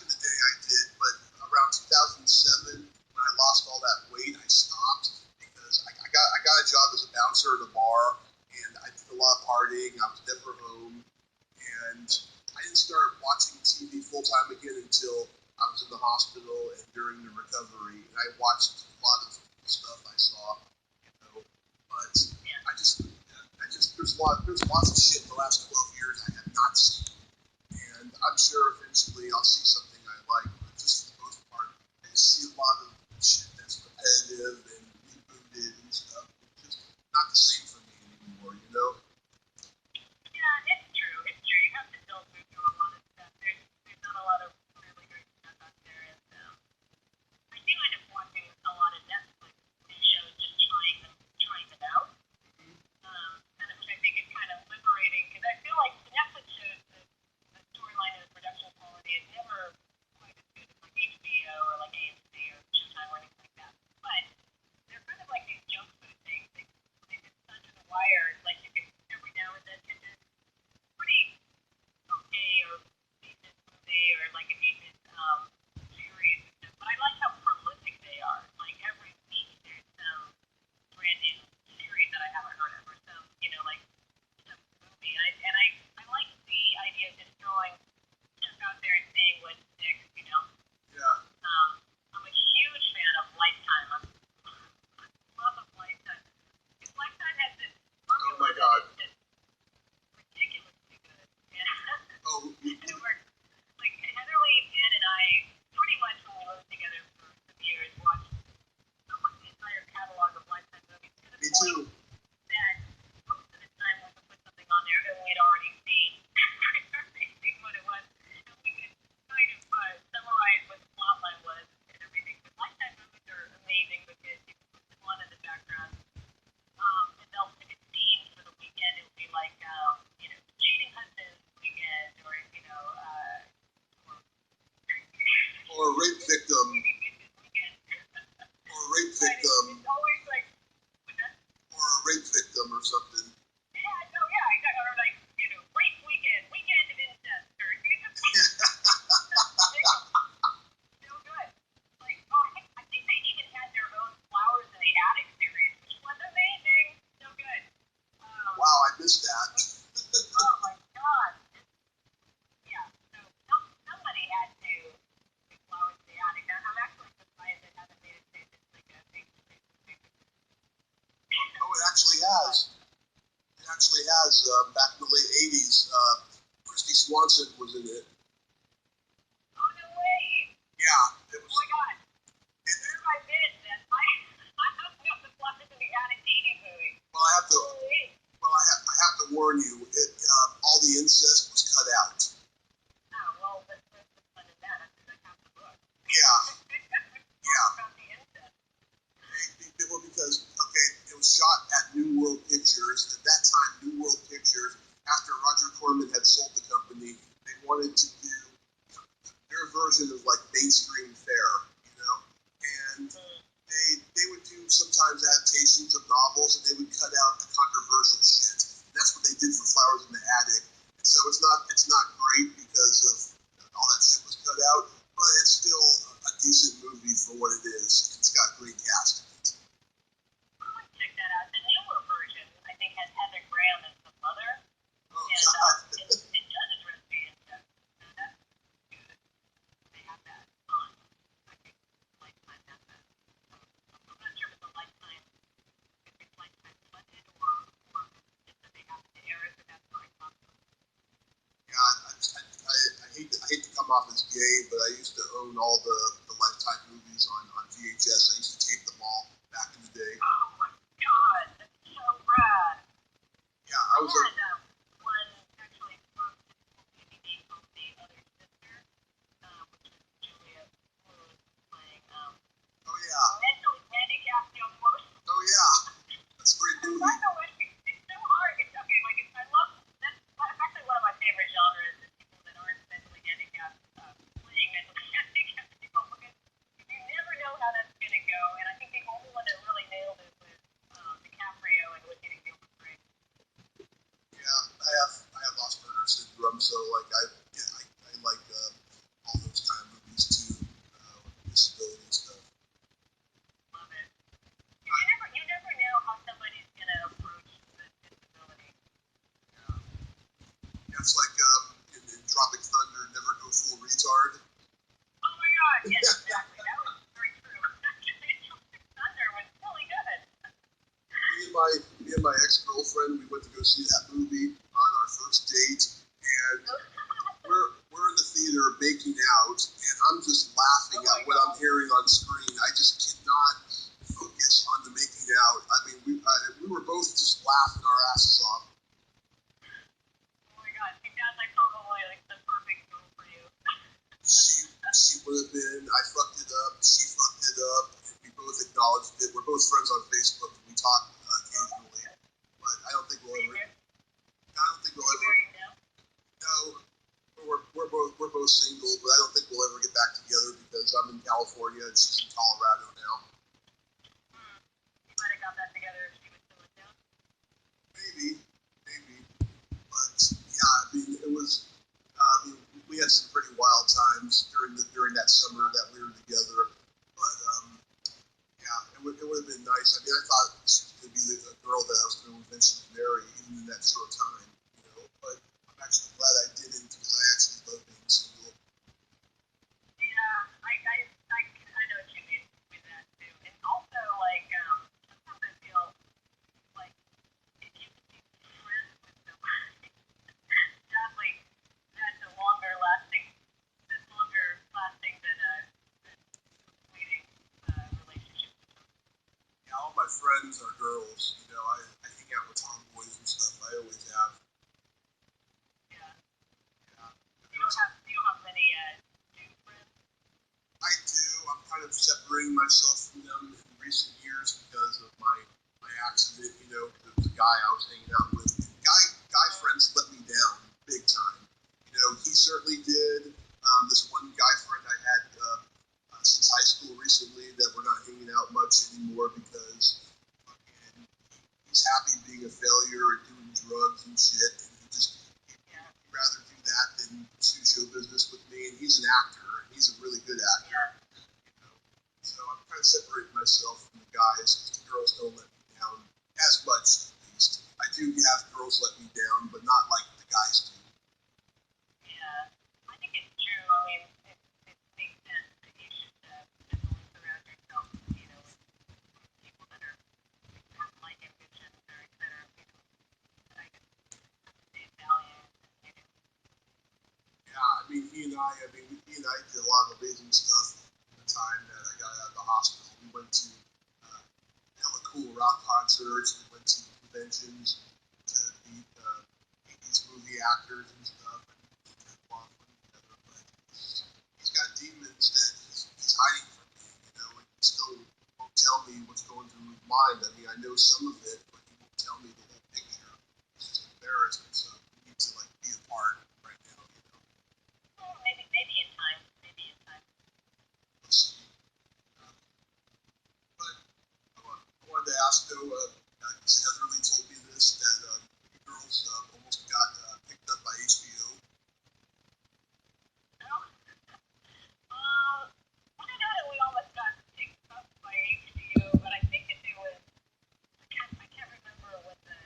the day I did, but around 2007, when I lost all that weight, I stopped because I got a job as a bouncer at a bar, and I did a lot of partying. I was never home, and I didn't start watching TV full time again until I was in the hospital and during the recovery. And I watched a lot of stuff I saw, you know. But there's lots of shit the last 12 years I have not seen, and I'm sure eventually I'll see something I like. But just for the most part, I just see a lot of shit that's repetitive and rebooted and stuff. It's just not the same for me anymore, you know. Yeah, it's true. It's true. You have to still move through a lot of stuff. There's not a lot of really great stuff out there, and I do end up watching a lot of Netflix new shows, just trying them out. And which I think is kind of liberating, because I feel like the Netflix shows, the storyline and the production quality is never quite as good as like HBO or like AMC or Showtime or anything like that. But they're kind of like these junk food things. They just under the wire. Like you can every now and then catch a pretty okay or decent movie or like a decent series and stuff. But I like how prolific they are. Like every week there's some brand new series that I haven't heard of, or some, like some movie. I like the idea of just throwing stuff out there and seeing what sticks. Yeah. I'm a huge fan of Lifetime. I love of Lifetime. Because Lifetime has this formula. Oh my God. That's ridiculously good. Yeah. Oh. And it works. Like Heatherly, Dan, and I pretty much when we lived together for some years watched almost the entire catalog of Lifetime movies. Me too. That most of the time we would put something on there that we'd already seen. What it was. And we could kind of summarize what the plot line was and everything. But Lifetime movies are amazing because you can put them on in the background. And they'll pick a scene for the weekend. It'll be like, cheating husband's weekend, or, Or a rape victim. weekend. Or a rape victim. It's always like, Or a rape victim or something. Yeah, no, yeah, exactly. Or like, rape weekend of incest, or so good. Like, I think they even had their own Flowers in the Attic series, which was amazing. So good. Wow, I missed that. Oh my God. Yeah. So somebody had to do Flowers in the Attic. I'm actually surprised it hasn't made it to like a big. Oh, it actually has. It actually has. Back in the late 80s, Christy Swanson was in it. Oh, no way. Yeah, it was. Oh my God. Where have I been? I don't know the Flowers in the Attic TV movie. Well, I have to warn you. All the incest was cut out. Oh, well, that's fun in that. I think I have the book. Yeah. About the incest. Well, because it was shot at New World Pictures. At that time, New World Pictures, after Roger Corman had sold the company, they wanted to do their version of like mainstream fare, and they would do sometimes adaptations of novels, and they would cut out the controversial shit. And that's what they did for Flowers in the Attic. And so it's not great because of all that shit was cut out, but it's still a decent movie for what it is. It's got a great cast. Check that out. The newer version, I think, has Heather Graham as the mother. Oh, And it does address the incest. So that's good. They have that on. I think Lifetime has that. I'm not sure if it's a Lifetime, if it's Lifetime funded or just that they happen to air it, but that's what I thought. hate to come off as gay, but I used to own all the Lifetime movies on VHS. I used to tape them all back in the day. Oh my God, that's so rad. Yeah, I was had one actually from DVD called The Other Sister, which was Julia playing oh yeah. mentally handicapped young woman. Oh yeah. That's a great movie. I know it's so hard. Okay, like I love that's actually one of my favorite genres is people that aren't mentally handicapped playing mentally handicapped people because you never know how that's gonna go. And I think the only one that really nailed it was DiCaprio and What Did He Do for Free. Yeah, I have Asperger's syndrome, so like I like all those kind of movies too, disability stuff. Love it. You never know how somebody's gonna approach the disability. Yeah, it's like in Tropic Thunder, Never Go Full Retard. Oh my God! Yes, exactly. That was very true. Actually, Tropic Thunder was really good. Me and my ex-girlfriend, we went to go see that movie on our first date, and we're in the theater making out, and I'm just laughing at what I'm hearing on screen. I just cannot focus on the making out. I mean, we were both just laughing our asses off. Oh my God! It sounds like probably like the perfect film for you. She would have been. I fucked it up. She fucked it up. And we both acknowledged it. We're both friends on Facebook, and we talk occasionally. But I don't think we'll ever. No, we're both single, but I don't think we'll ever get back together because I'm in California and she's in Colorado now. You might have got that together if she was still in town. Maybe. But yeah, I mean, it was. We had some pretty wild times during that summer that we were together. But yeah, it would have been nice. I mean, I thought she was going to be the girl that I was going to eventually marry, even in that short time, But I'm actually glad I didn't because I actually love being single. Yeah, I know what you mean with that too. And also, like, sometimes I feel like if you can be friends with somebody, that's a longer lasting than a completing relationship. Yeah, all my friends are girls. I hang out with tomboys and stuff. I always have. Yeah. Yeah. You don't have many dude friends? I do. I'm kind of separating myself from them in recent years because of my accident. There was a guy I was hanging out with. Guy friends let me down big time. He certainly did. This one guy friend I had since high school recently that we're not hanging out much anymore because he's happy being a failure and doing drugs and shit. And he'd rather do that than pursue show business with me. And he's an actor, and he's a really good actor. So I'm kind of separating myself from the guys because the girls don't let me down as much, at least. I do have girls let me down, but not like the guys do. Yeah, I think it's true. I mean, it makes sense that you should definitely surround yourself, with people that have like ambitions or that are, I guess, same values. Yeah, I mean, he and I did a lot of amazing stuff at the time that I got out of the hospital. We went to hella cool rock concerts. We went to conventions to meet 80s movie actors and stuff. And we had a lot of fun together. But he's got demons that he's hiding from me, and he still won't tell me what's going through his mind. I mean, I know some of it, but he won't tell me the whole picture. He's just embarrassed, and so we need to be apart right now. Well, maybe in time. Let's see. But I wanted to ask though, Heather Lee told me this that you girls almost got picked up by HBO. I don't know that we almost got picked up by HBO, but I think that it was. I can't remember what the.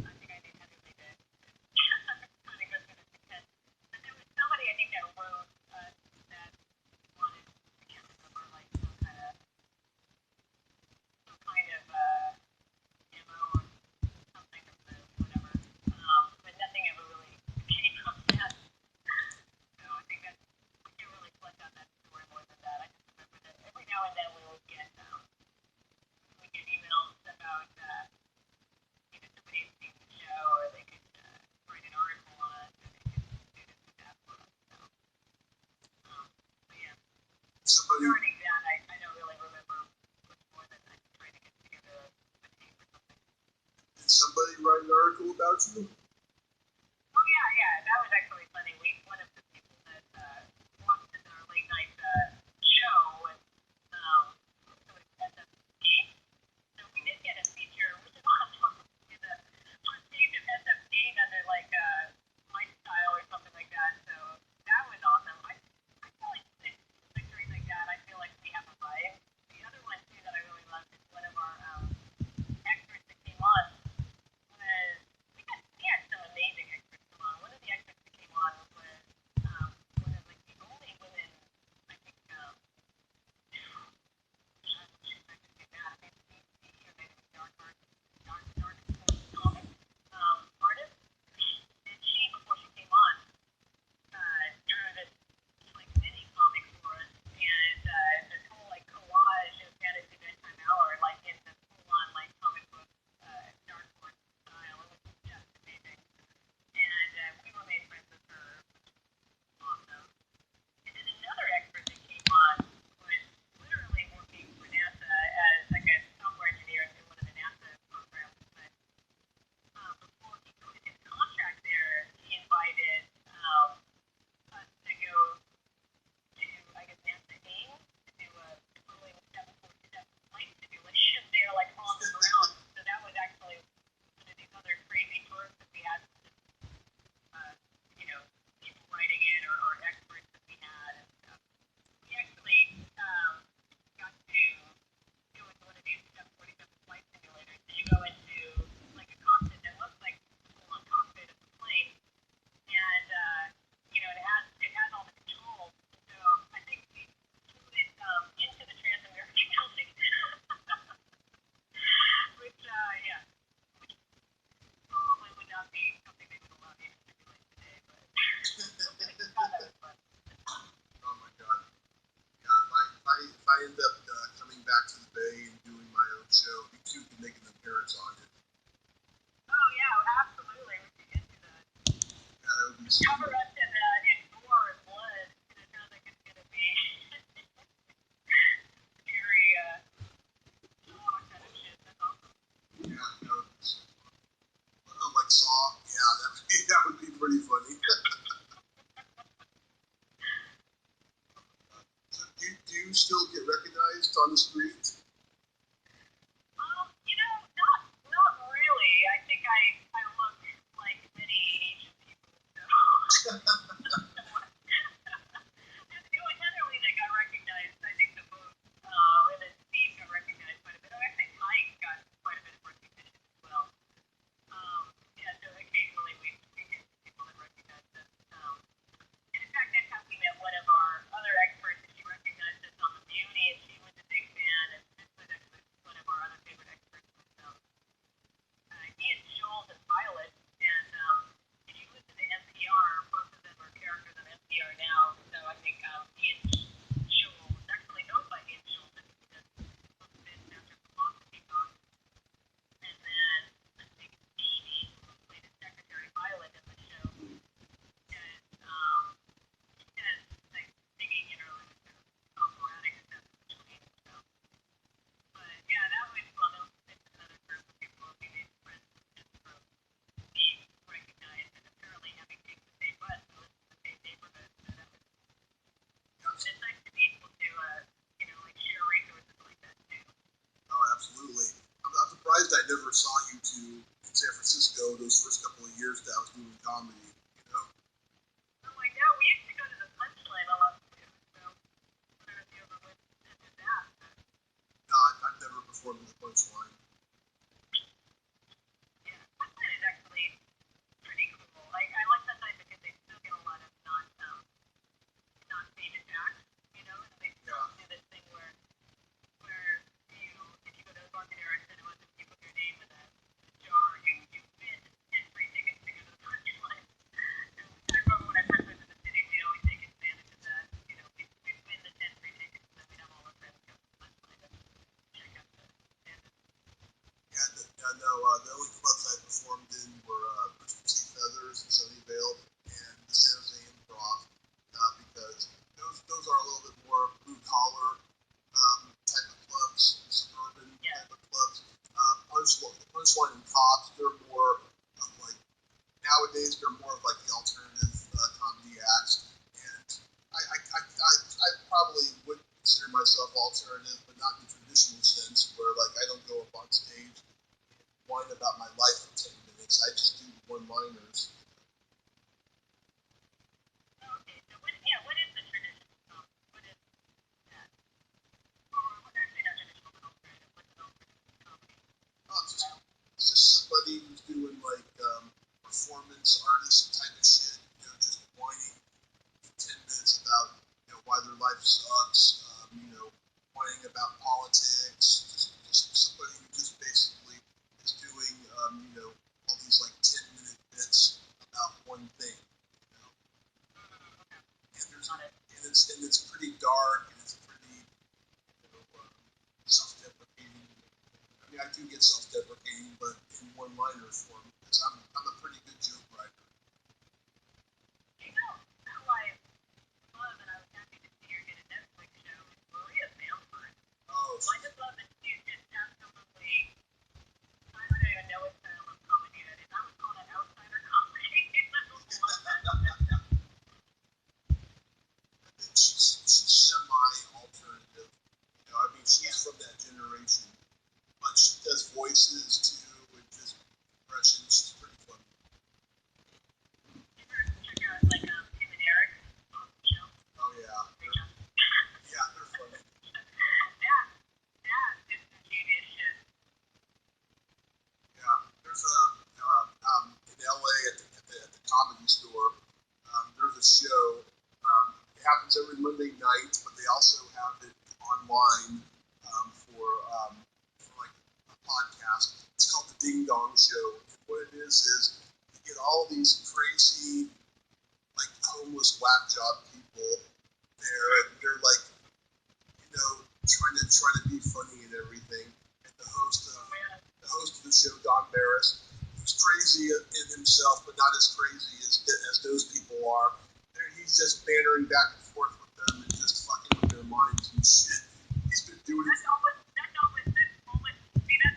I think I did have it like that. Kind of goes through the weekend. But there was somebody I think that wrote that wanted. I can't remember like some kind of demo or something of the whatever. But nothing ever really came of that. you write an article about you? Oh yeah, that was actually funny. One of the people that watched our late night show was so it's SFG. So we did get a feature, which is awesome. In the on stage of SFG under like lifestyle or something like that. So that was awesome. I feel like victories like that. I feel like we have a vibe. The other one too that I really loved is one of our experts that came on. We had some amazing experts come on. One of the experts that came on was one of like the only women, I think, I could get that, maybe dark comic artist. And she, before she came on, drew this like mini comic for us, and this whole like collage of fantasy bedtime hour, like in the full-on like comic book dark horse style. It was just amazing, and we were made friends with her, which was awesome. And then another expert that came on was literally working for NASA as like a software engineer in one of the NASA programs, but before he quit his contract there, he invited us to go to, I guess, NASA Ames to do a Boeing 747 flight simulation there, like on the ground. So that was actually one of these other crazy tours that we had, people writing in or experts that we had and stuff. We actually got to go into one of these 747 flight simulators. So you go into like a cockpit that looks like the full-on cockpit of the plane, and it has all the controls. So I think we flew it into the Trans-American building, which probably would not be something they would allow you to simulate today, but I thought that was fun. Oh my God. Yeah, if I end up coming back to the Bay and doing my own show, you two can make an appearance on it. Oh yeah, absolutely. We could get to that. Yeah, that would be super. Cover us in gore and blood. It sounds like it's gonna be scary, kind of shit. That's awesome. Yeah, that would be super fun. Like Saw, yeah, that would be pretty funny. So do you still get recognized on the street? Not really. I think I look like many Asian people. So. Generally, they got recognized. I think the most, and then Steve got recognized quite a bit. Oh, actually, Mike got quite a bit of recognition as well. So occasionally we get people that recognize us. And in fact, that's how we met one of our other experts. She recognized us on the Beauty, and she was a big fan. And this was actually one of our other favorite experts. Ian Scholes and Violet, and if you listen to NPR, both of them are characters on NPR now. So I think Ian Scholes actually known by Ian Scholes. I think he does been after philosophy talk. And then I think Amy, who played his secretary Violet in the show, is like singing, operatic stuff between. So, but yeah, that was another group of people who we made friends just from being recognized and apparently having taken the same bus and lived in the same neighborhood. So that was. It's nice to be able to, like share resources like that too. Oh, absolutely. I'm surprised I never saw you two in San Francisco those first couple of years that I was doing comedy. Oh, I know. We used to go to the Punchline a lot too. So I don't know if you ever went and did that. But. No, I've never performed in the Punchline. Yeah, Punchline is actually pretty cool. I like that side because they still get a lot of non-famous acts, and they still do this thing where if you go to the Market Era Cinemas and you put your name in a jar, you win 10 free tickets to go to the Punchline. And I remember when I first went to the city, we'd always take advantage of that. We'd win the 10 free tickets, and then we'd have all our friends go to the Punchline and check out the stand-up. Yeah, the only clubs I performed in were Richard T. Feathers and Sunnyvale and the San Jose Improv, because those are a little bit more blue collar type of clubs, suburban type of clubs. The Punchline and Cops, they're more somebody who's doing like performance artist type of shit, just whining for 10 minutes about why their life sucks, whining about politics, just somebody who just basically is doing all these like 10-minute bits about one thing. And it's pretty dark and it's pretty self-deprecating. I mean, I do get self-deprecating, but in one-liner form because I'm a pretty good joke writer. You know who I love, and I was happy to see her get a Netflix show, is Maria Bamford. Oh, so I just love that she's just absolutely. I don't even know what style of comedy that is. I would call that outsider comedy. I love that. she's semi-alternative. I mean, she's from that generation, but she does voices too, and just impressions. She's pretty funny. Check out like Tim and Eric on the show. Oh yeah, yeah, they're funny. That is some genius shit. Yeah, there's in LA at the Comedy Store. There's a show. It happens every Monday night, but they also have it online for like a podcast. It's called the Ding Dong Show. And what it is you get all these crazy, like homeless whack job people there, and they're like, trying to be funny and everything. And the host of the show, Don Barris, who's crazy in himself, but not as crazy as those people are. He's just bantering back and forth with them and just fucking with their minds and shit. He's been doing it. That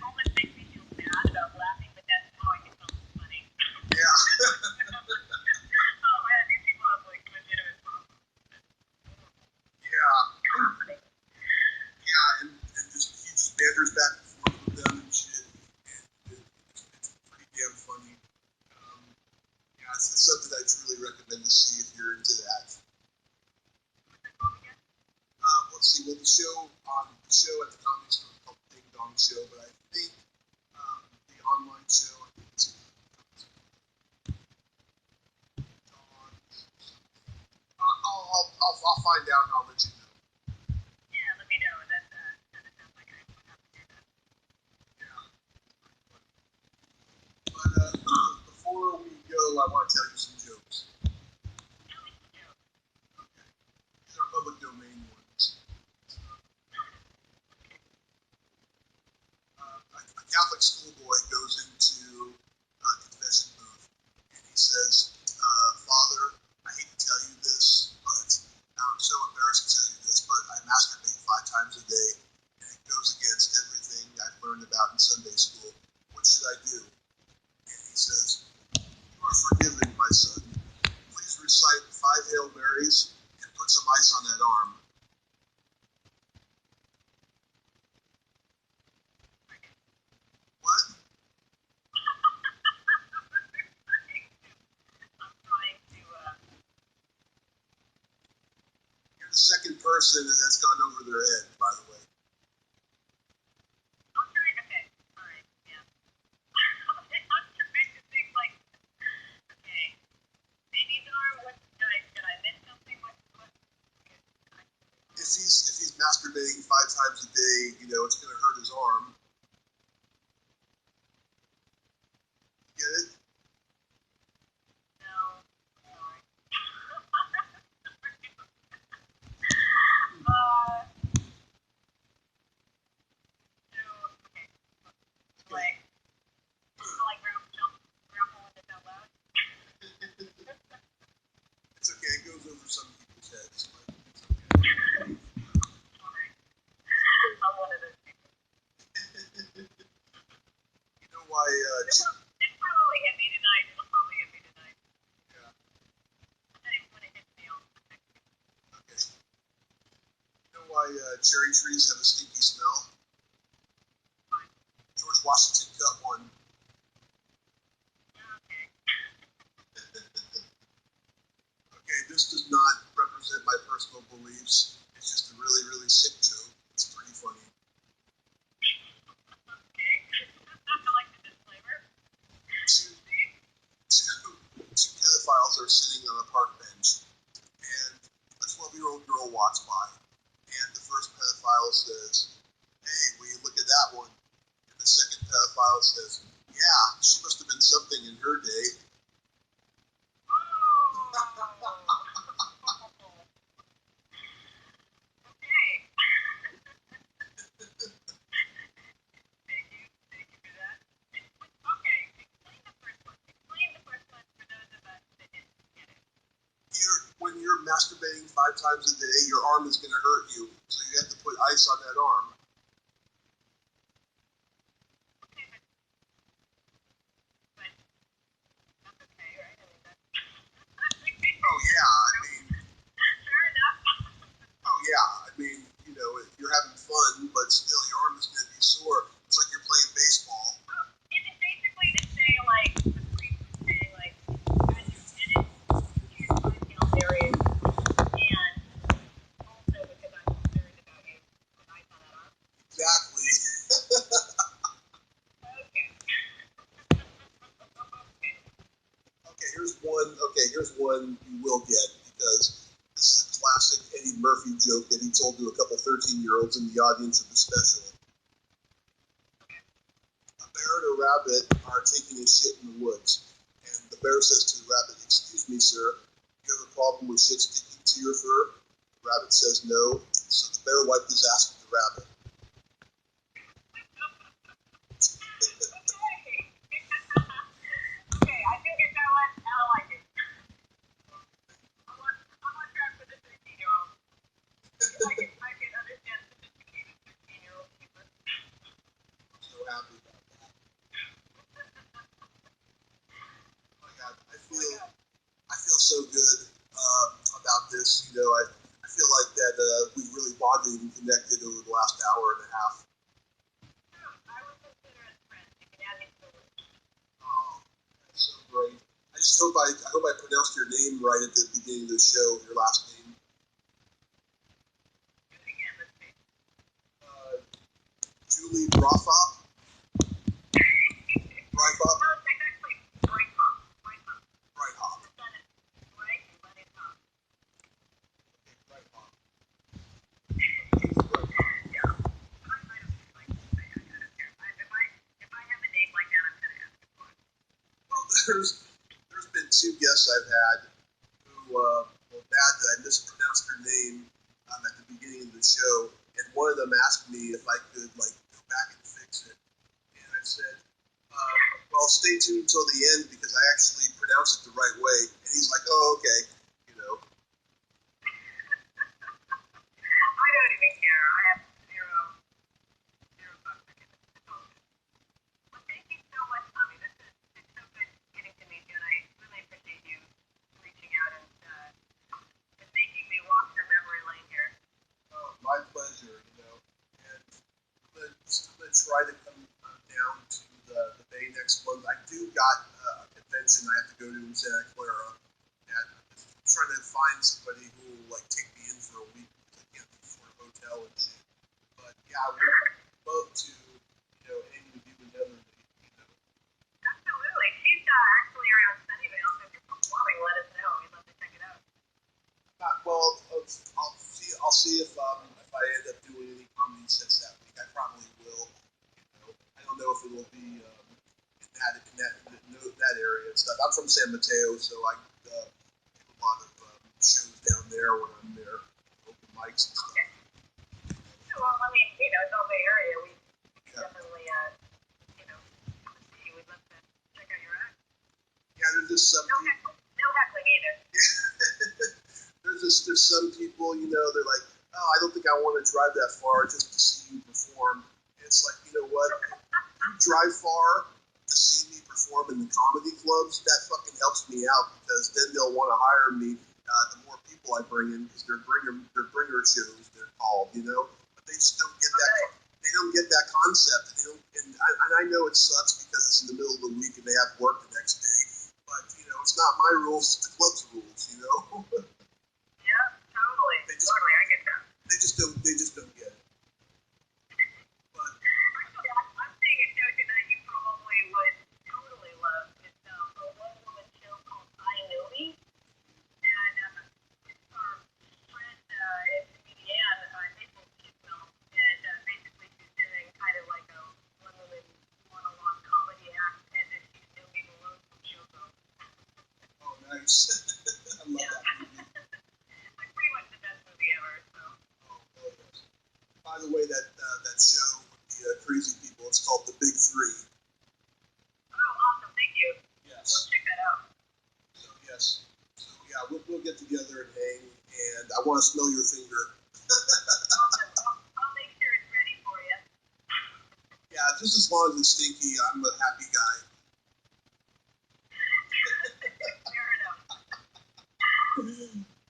almost makes me feel bad about laughing, but that's how I can feel funny. Yeah. Oh man, these people have like legitimate problems. Yeah. Yeah, and just he just banters back and forth with them and shit. And it's pretty damn funny. Yeah, it's something I truly recommend to see if you're into that. Let's see. Well, the show at the Comedy Store is called Ding Dong Show, but I think the online show, I think it's Dawn. I'll find out and I'll let you know. Yeah, let me know. That kind of sounds like I would have to do that. Yeah. But before we go, I want to tell you some jokes. Tell me some jokes. Okay. These are public domain ones. A Catholic schoolboy goes into a confession booth and he says, Father, I hate to tell you this, but I'm so embarrassed to tell you this, but I masturbate 5 times a day and it goes against everything I've learned about in Sunday school. What should I do? And he says, You are forgiven, my son. Please recite 5 Hail Marys and put some ice on that arm. What? I'm trying to. You're the second person that's gone over their head, by the way. I'm trying. Okay. All right. Yeah. I'm trying to think like. Okay. Baby's arm. What? Did I miss something? What? If he's masturbating 5 times a day, it's going to hurt his arm. You get it? No. Sorry. So okay. Like grandpa when it's out loud. It's okay. It goes over some people's heads. But it's okay. Sorry. I'm one of those people. You know why? It's probably hit me tonight. It'll probably hit me tonight. Yeah. And then when it hits me, I'll text you. Okay. You know why cherry trees have a stinky smell? Fine. George Washington cut one. Okay. Okay, this does not represent my personal beliefs. It's just a really, really sick joke. It's pretty funny. Okay. I like the disclaimer. pedophiles are sitting on a park bench, and a 12-year-old girl walks by, and the first pedophile says, "Hey, will you look at that one?" And the second pedophile says, "Yeah, she must have been something in her day." When you're masturbating 5 times a day, your arm is going to hurt you, so you have to put ice on that arm. Oh yeah, I mean, you know, you're having fun, but still your arm is going to be sore. It's like you're playing baseball. Is it basically to say, like, the priest was saying, like, as you did it, use my health areas, and also because I'm concerned about you, when I saw that arm? Exactly. Here's one you will get, because this is a classic Eddie Murphy joke that he told to a couple 13-year-olds in the audience of the special. A bear and a rabbit are taking a shit in the woods, and the bear says to the rabbit, "Excuse me, sir, you have a problem with shit sticking to your fur?" The rabbit says no, so the bear wiped his ass with the rabbit. Okay, I do get that one. I don't like it. I'm on track for the 13-year-old. I can understand sophisticated 13-year-old people. I'm so happy about that. Oh my God, I feel so good about this. You know, I feel like that we've really bonded and connected over the last hour and a half. I would consider us friends. You can add me to the list. Oh, that's so great. I just hope I pronounced your name right at the beginning of the show. Your last name. Do it again. Let's see. Julie Breithaupt. Breithaupt. No, it's actually Breithaupt. Breithaupt. The son is right, but it's not. Breithaupt. Yeah. I don't like to say I don't care. If I have a name like that, I'm gonna ask it for it. Well, there's been 2 guests I've had who were mad that I mispronounced her name at the beginning of the show, and one of them asked me if I could like go back and fix it, and I said, "Well, stay tuned until the end because I actually pronounced it the right way." And he's like, "Oh, okay," you know. I don't even care. I have zero bucks to give it. Well, thank you so much, Tommy. It's so good getting to meet you, and I really appreciate you reaching out and making me walk through memory lane here. Oh, my pleasure, you know. And I'm gonna try to come down to the Bay next month. I do got a convention I have to go to in Santa Clara, and I'm just trying to find somebody who will like take me in for a week because I can't afford a hotel and shit. But yeah, I would love to, you know, aim to do another date, you know. Absolutely. She's actually around Sunnyvale, so if you're performing, let us know. We'd love to check it out. Well, I'll see if I end up doing any comedy sets that week. I probably will. You know, I don't know if it will be in that area and stuff. I'm from San Mateo, so I do a lot of shows down there when I'm there, open mics and stuff. Okay. Well, I mean, you know, it's all Bay Area. We can definitely, you know, come and see you. We'd love to check out your act. Yeah, there's just some. No heckling either. There's some people, you know, they're like, "Oh, I don't think I want to drive that far just to see you perform." And it's like, you know what? You drive far to see me perform in the comedy clubs. That fucking helps me out because then they'll want to hire me. The more people I bring in, because they're bringer shows, they're called, you know. But they just don't get that. They don't get that concept. They don't, and I know it sucks because it's in the middle of the week and they have work the next day. But you know, it's not my rules; it's the club's rules, you know. Yeah, totally. Totally, I get that. They just don't get it. But actually, I'm seeing a show tonight you probably would totally love. It's a one-woman show called I Know Me. times. I love that movie. Like pretty much the best movie ever. So. Oh, yes. By the way, that show with the crazy people, it's called The Big Three. Oh, awesome! Thank you. Yes. We'll check that out. So yes. So yeah, we'll get together and hang, and I want to smell your finger. Awesome. I'll make sure it's ready for you. Yeah, just as long as it's stinky, I'm a happy guy. Fair enough.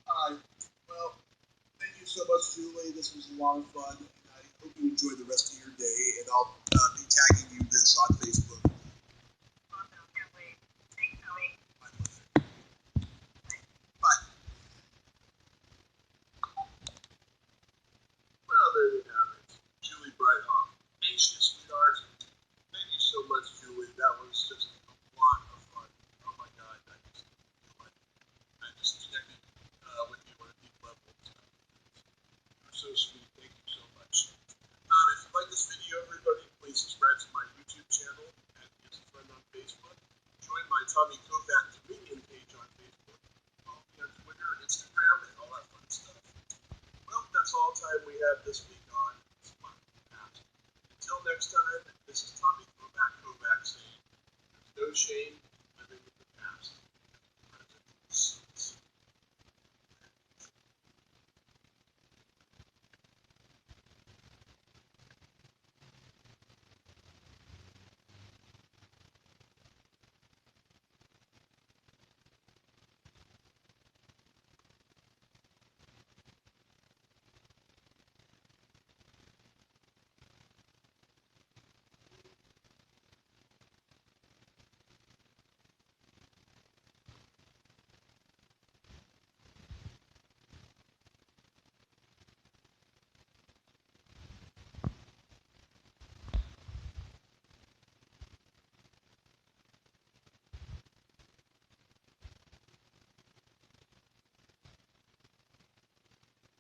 All right. Well, thank you so much, Julie. This was a lot of fun, and I hope you enjoy the rest of your day. And I'll be tagging you this on Facebook. Awesome. Can't wait. Thanks, Tommy. My pleasure. Bye. Well, there you have it. Julie Breithaupt. Anxious sweetheart. Thank you so much, Julie. That was just a lot of fun. Oh my God, I just feel like I just connected with you on a deep level. You're so sweet. Thank you so much. If you like this video, everybody, please subscribe to my YouTube channel and give us a friend on Facebook. Join my Tommy Kovac comedian page on Facebook. Follow me on Twitter and Instagram and all that fun stuff. Well, that's all time we have this week on Splat. Until next time, this is Tommy Kovac saying, there's no shame